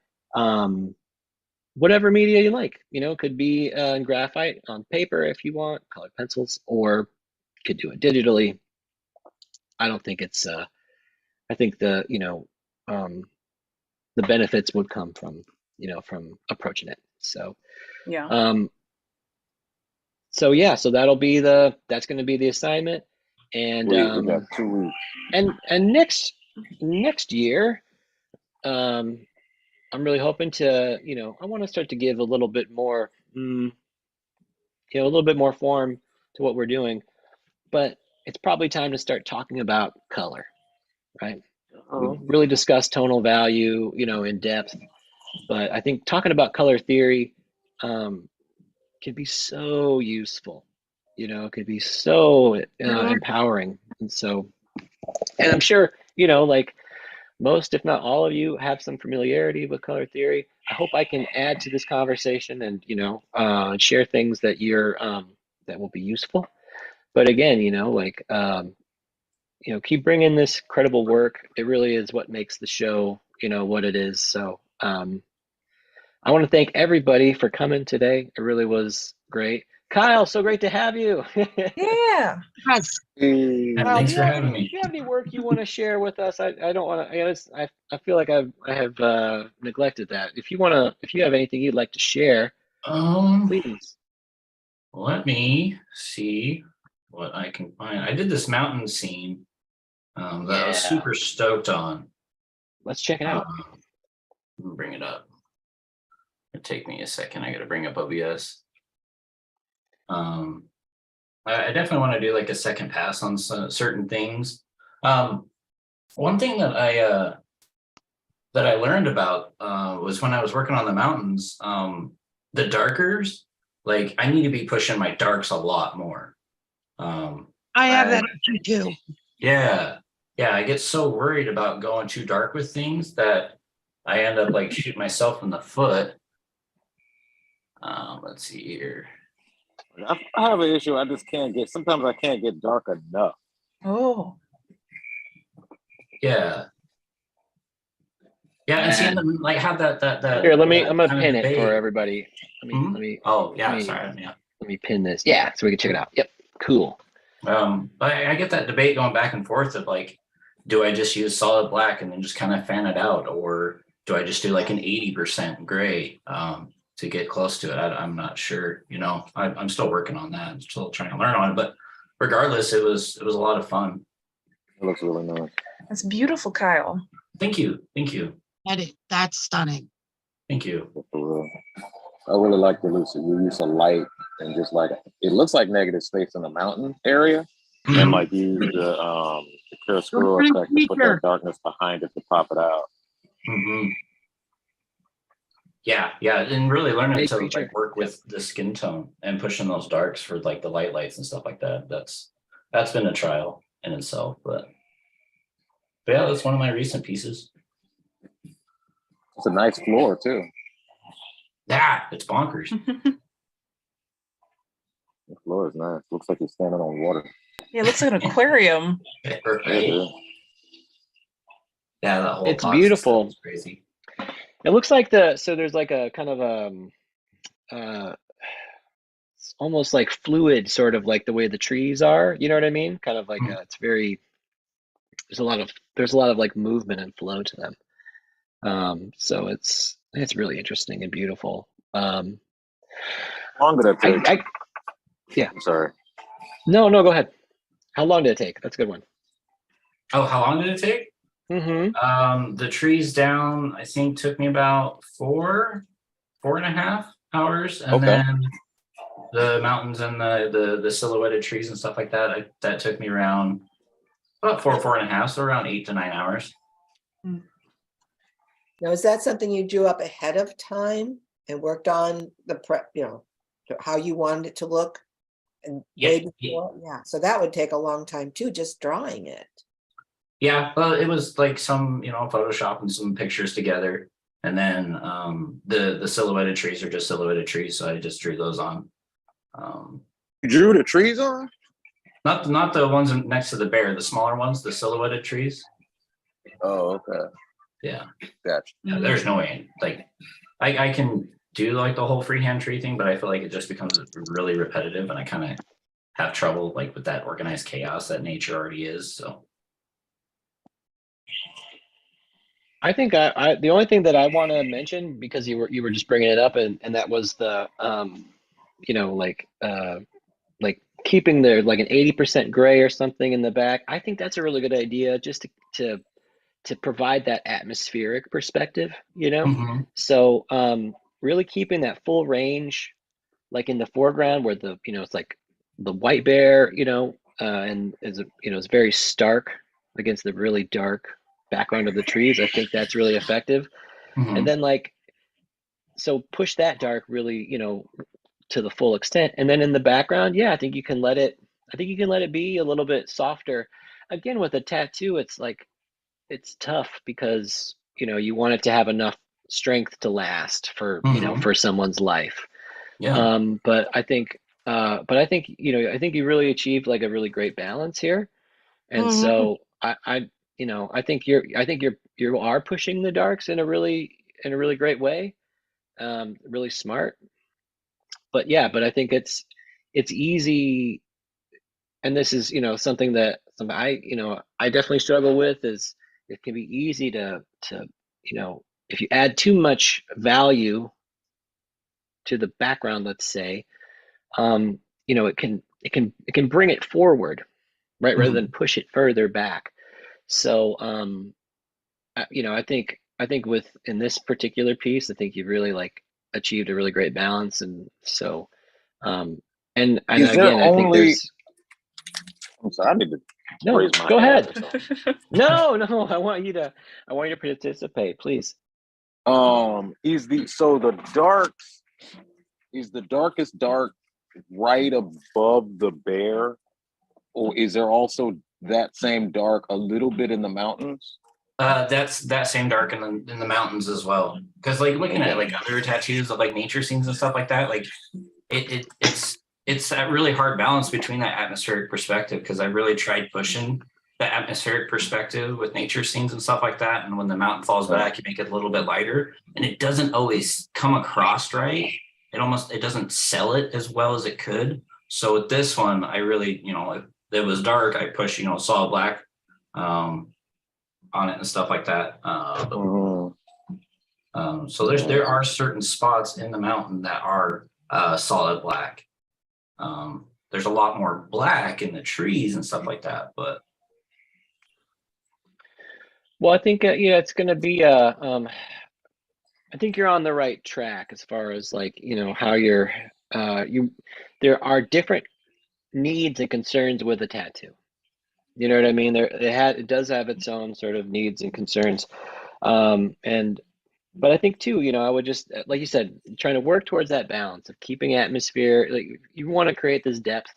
[SPEAKER 1] Whatever media you like, it could be in graphite on paper if you want, colored pencils, or you could do it digitally. I don't think it's I think um, the benefits would come from from approaching it. So
[SPEAKER 4] Yeah.
[SPEAKER 1] um so yeah, so that's going to be the assignment. And
[SPEAKER 3] We got 2 weeks.
[SPEAKER 1] and next year, I'm really hoping to, I want to start to give a little bit more a little bit more form to what we're doing, but it's probably time to start talking about color, right? We've really discussed tonal value, in depth, but I think talking about color theory can be so useful. It could be so empowering. And I'm sure, like most, if not all of you have some familiarity with color theory. I hope I can add to this conversation and, share things that that will be useful. But again, keep bringing this credible work. It really is what makes the show, what it is. So, I want to thank everybody for coming today. It really was great. Kyle, so great to have you.
[SPEAKER 4] Yeah.
[SPEAKER 5] Yes.
[SPEAKER 1] Kyle,
[SPEAKER 8] Thanks for having me.
[SPEAKER 1] do you have any work you want to share with us? I don't want to. I feel like I have neglected that. If you have anything you'd like to share, please.
[SPEAKER 8] Let me see what I can find. I did this mountain scene that I was super stoked on.
[SPEAKER 1] Let's check it out.
[SPEAKER 8] Let me bring it up. It'll take me a second. I got to bring up OBS. I definitely want to do like a second pass on certain things. One thing that I learned about was when I was working on the mountains, the darkers, like I need to be pushing my darks a lot more.
[SPEAKER 5] I have that issue too.
[SPEAKER 8] Yeah. I get so worried about going too dark with things that I end up like shooting myself in the foot. Let's see here.
[SPEAKER 3] I have an issue. I just can't get. Sometimes I can't get dark enough.
[SPEAKER 4] Oh.
[SPEAKER 8] Yeah. And see, like have that
[SPEAKER 1] Here, I'm gonna
[SPEAKER 8] kind of
[SPEAKER 1] pin it
[SPEAKER 8] debate.
[SPEAKER 1] for everybody.
[SPEAKER 8] Oh yeah, sorry. Yeah.
[SPEAKER 1] Let me pin this. Yeah, so we can check it out. Yep, cool.
[SPEAKER 8] I get that debate going back and forth of like, do I just use solid black and then just kind of fan it out, or do I just do like an 80% gray to get close to it? I'm not sure. I'm still working on that. I'm still trying to learn on it, but regardless, it was a lot of fun.
[SPEAKER 3] It looks really nice.
[SPEAKER 4] That's beautiful, Kyle.
[SPEAKER 8] Thank you.
[SPEAKER 5] That's stunning.
[SPEAKER 8] Thank you.
[SPEAKER 3] I really like the use of light and just like it looks like negative space in the mountain area, and like use the chiaroscuro effect to put that darkness behind it to pop it out.
[SPEAKER 8] Yeah, and really learning to like work with the skin tone and pushing those darks for like the lights and stuff like that. That's been a trial in itself, but yeah, that's one of my recent pieces.
[SPEAKER 3] It's a nice floor too.
[SPEAKER 8] Yeah, it's bonkers.
[SPEAKER 3] The floor is nice. Looks like you're standing on water.
[SPEAKER 4] Yeah, it looks like an aquarium.
[SPEAKER 8] Right. Yeah, that whole
[SPEAKER 1] It's beautiful.
[SPEAKER 8] Is crazy.
[SPEAKER 1] It looks like there's like a kind of it's almost like fluid, sort of like the way the trees are. You know what I mean? Kind of like it's very. There's a lot of like movement and flow to them. So it's really interesting and beautiful.
[SPEAKER 3] How long did it take?
[SPEAKER 1] Yeah.
[SPEAKER 3] I'm sorry.
[SPEAKER 1] No, go ahead. How long did it take? That's a good one.
[SPEAKER 8] Oh, how long did it take? The trees down, I think, took me about 4.5 hours, and then the mountains and the silhouetted trees and stuff like that, that took me around about 4.5, so around 8 to 9 hours.
[SPEAKER 2] Now, is that something you drew up ahead of time and worked on the prep, you know, how you wanted it to look? And way before? Yeah. So that would take a long time too, just drawing it.
[SPEAKER 8] Yeah, well, it was like some, you know, Photoshop and some pictures together. And then the silhouetted trees are just silhouetted trees. So I just drew those on.
[SPEAKER 3] You drew the trees on?
[SPEAKER 8] Not the ones next to the bear, the smaller ones, the silhouetted trees.
[SPEAKER 3] Oh, okay.
[SPEAKER 8] Yeah.
[SPEAKER 3] Gotcha.
[SPEAKER 8] There's no way. Like I can do like the whole freehand tree thing, but I feel like it just becomes really repetitive and I kind of have trouble like with that organized chaos that nature already is. So
[SPEAKER 1] I think I the only thing that I want to mention, because you were just bringing it up, and that was the you know, like keeping there like an 80% gray or something in the back. I think that's a really good idea, just to provide that atmospheric perspective, you know. So really keeping that full range, like in the foreground where the, you know, it's like the white bear, you know, and is, you know, it's very stark against the really dark background of the trees. I think that's really effective. And then like, so push that dark really, you know, to the full extent. And then in the background, yeah, I think you can let it be a little bit softer. Again, with a tattoo, it's like, it's tough because, you know, you want it to have enough strength to last for, you know, for someone's life.
[SPEAKER 8] yeah.
[SPEAKER 1] But I think, you know, I think you really achieved like a really great balance here. And so you know, I think you are pushing the darks in a really great way. Really smart. But yeah, but I think it's easy, and this is, you know, something I, you know, I definitely struggle with, is it can be easy to, you know, if you add too much value to the background, let's say, you know, it can bring it forward, right, rather than push it further back. So you know, I think with in this particular piece, I think you've really like achieved a really great balance. And so and
[SPEAKER 3] Is there
[SPEAKER 1] again, I think
[SPEAKER 3] only?
[SPEAKER 1] there's
[SPEAKER 3] I'm sorry, I need to
[SPEAKER 1] no,
[SPEAKER 3] raise my
[SPEAKER 1] go
[SPEAKER 3] hand
[SPEAKER 1] ahead.
[SPEAKER 3] or something.
[SPEAKER 1] No, I want you to participate, please.
[SPEAKER 3] Is the darkest dark right above the bear, or is there also that same dark a little bit in the mountains?
[SPEAKER 8] That's that same dark in the mountains as well. Because like looking at like other tattoos of like nature scenes and stuff like that, like it's that really hard balance between that atmospheric perspective. Because I really tried pushing the atmospheric perspective with nature scenes and stuff like that. And when the mountain falls back, you make it a little bit lighter, and it doesn't always come across right. It doesn't sell it as well as it could. So with this one, I really, you know, if it was dark, I pushed, you know, solid black on it and stuff like that. So there are certain spots in the mountain that are solid black. There's a lot more black in the trees and stuff like that, but
[SPEAKER 1] Well, I think yeah, it's going to be I think you're on the right track as far as like, you know, how there are different needs and concerns with a tattoo. You know what I mean? It does have its own sort of needs and concerns. But I think too, you know, I would just, like you said, trying to work towards that balance of keeping atmosphere. Like you want to create this depth,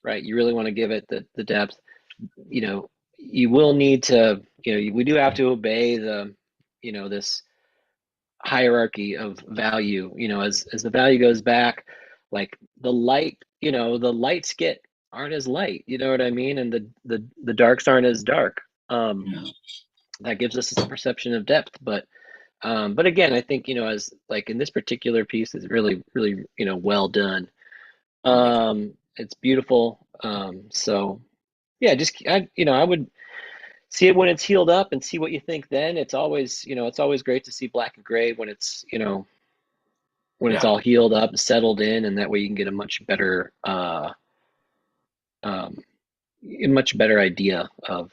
[SPEAKER 1] right? You really want to give it the depth. You know, you will need to, you know, we do have to obey you know, this hierarchy of value. You know, as the value goes back, like the light, you know, the lights aren't as light. You know what I mean? And the darks aren't as dark. That gives us a perception of depth, but again, I think, you know, as like in this particular piece is really, really, you know, well done. It's beautiful. So yeah, I would see it when it's healed up and see what you think then. It's always, you know, it's always great to see black and gray when it's, you know, when it's all healed up, settled in, and that way you can get a much better idea of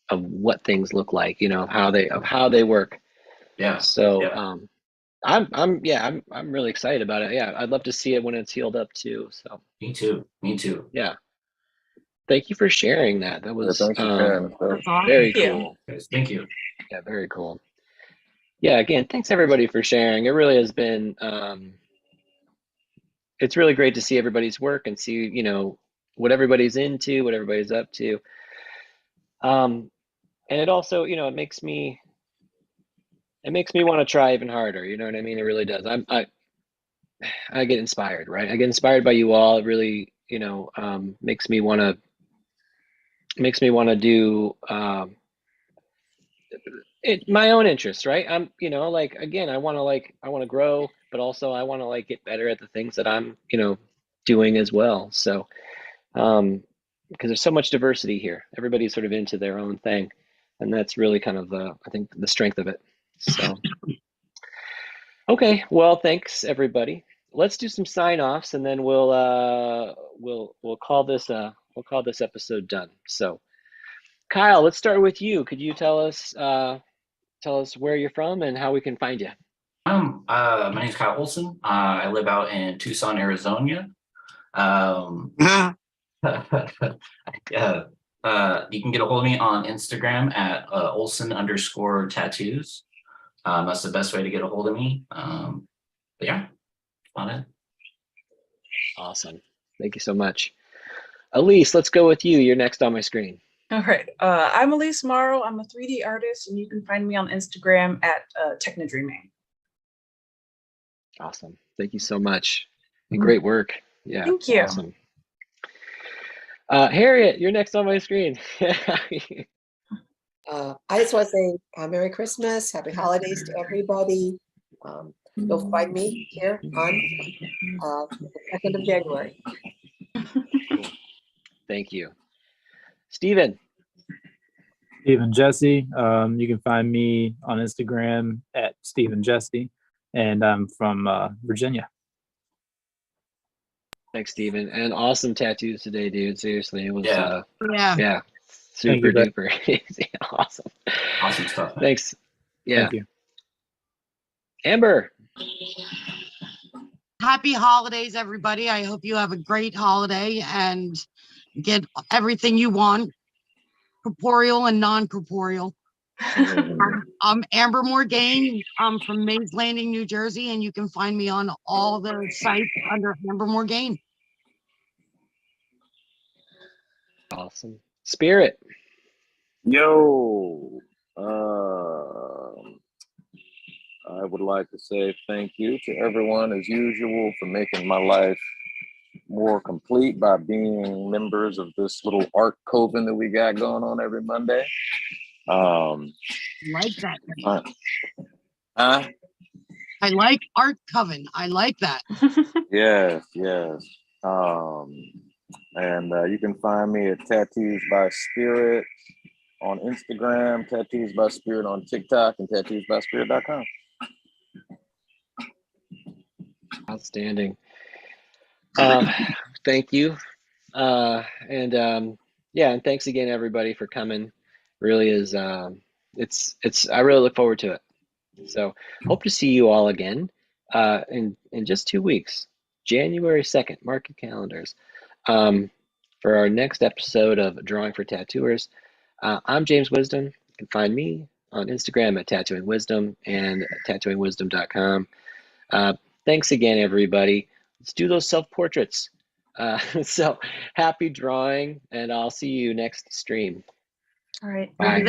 [SPEAKER 1] what things look like, you know, of how they work.
[SPEAKER 8] yeah.
[SPEAKER 1] So
[SPEAKER 8] Yeah.
[SPEAKER 1] I'm really excited about it. Yeah, I'd love to see it when it's healed up too. So
[SPEAKER 8] Me too.
[SPEAKER 1] yeah. thank you for sharing that. That
[SPEAKER 3] Yeah,
[SPEAKER 1] was
[SPEAKER 3] thanks for sharing this stuff.
[SPEAKER 5] That's awesome.
[SPEAKER 1] very
[SPEAKER 4] Yeah.
[SPEAKER 1] cool.
[SPEAKER 8] Guys, thank you.
[SPEAKER 1] Yeah, very cool. Yeah, again, thanks everybody for sharing. It really has been, it's really great to see everybody's work and see, you know, what everybody's into, what everybody's up to. And it also, you know, it makes me want to try even harder. You know what I mean? It really does. I get inspired, right? I get inspired by you all. It really, you know, makes me want to do my own interests, right? I'm, you know, like, again, I want to grow, but also I want to like get better at the things that I'm, you know, doing as well. So, because there's so much diversity here, everybody's sort of into their own thing, and that's really kind of I think the strength of it. So, okay, well, thanks everybody. Let's do some sign offs, and then we'll call this episode done. So, Kyle, let's start with you. Could you tell us where you're from and how we can find you?
[SPEAKER 8] My name's Kyle Olson. I live out in Tucson, Arizona. Yeah. You can get a hold of me on Instagram at Olson_tattoos. That's the best way to get a hold of me. But yeah, on it.
[SPEAKER 1] Awesome. Thank you so much. Elise, let's go with you. You're next on my screen.
[SPEAKER 4] All right. I'm Elise Morrow. I'm a 3D artist, and you can find me on Instagram at Technodreaming.
[SPEAKER 1] Awesome. Thank you so much. And great work. Yeah.
[SPEAKER 4] Thank you.
[SPEAKER 1] Awesome. Harriet, you're next on my screen.
[SPEAKER 2] I just want to say Merry Christmas, Happy Holidays to everybody. You'll find me here on the 2nd of January.
[SPEAKER 1] Thank you. Steven.
[SPEAKER 9] Stephen Jesse. You can find me on Instagram at Stephen Jesse, and I'm from Virginia.
[SPEAKER 1] Thanks, Steven. And awesome tattoos today, dude. Seriously, it was
[SPEAKER 5] Yeah.
[SPEAKER 1] super
[SPEAKER 9] you, bud.
[SPEAKER 1] duper easy. Awesome.
[SPEAKER 8] Awesome stuff.
[SPEAKER 1] Thanks. Yeah.
[SPEAKER 9] Thank you.
[SPEAKER 1] Amber.
[SPEAKER 5] Happy holidays, everybody. I hope you have a great holiday and get everything you want, corporeal and non-corporeal. I'm Amber Morgaine. I'm from Mays Landing, New Jersey, and you can find me on all the sites under Amber Morgaine.
[SPEAKER 1] Awesome. Spirit.
[SPEAKER 3] Yo, I would like to say thank you to everyone as usual for making my life more complete by being members of this little art coven that we got going on every Monday.
[SPEAKER 5] Like that.
[SPEAKER 3] I
[SPEAKER 5] like Art Coven. I like that.
[SPEAKER 3] Yes. And you can find me at Tattoos by Spirit on Instagram, Tattoos by Spirit on TikTok, and tattoosbyspirit.com.
[SPEAKER 1] Outstanding. Thank you. And thanks again, everybody, for coming. Really is, I really look forward to it. So hope to see you all again in just 2 weeks, January 2nd, mark your calendars, for our next episode of Drawing for Tattooers. I'm James Wisdom. You can find me on Instagram at Tattooing Wisdom and tattooingwisdom.com. Thanks again, everybody. Let's do those self-portraits. So happy drawing, and I'll see you next stream.
[SPEAKER 4] All right.
[SPEAKER 1] Bye.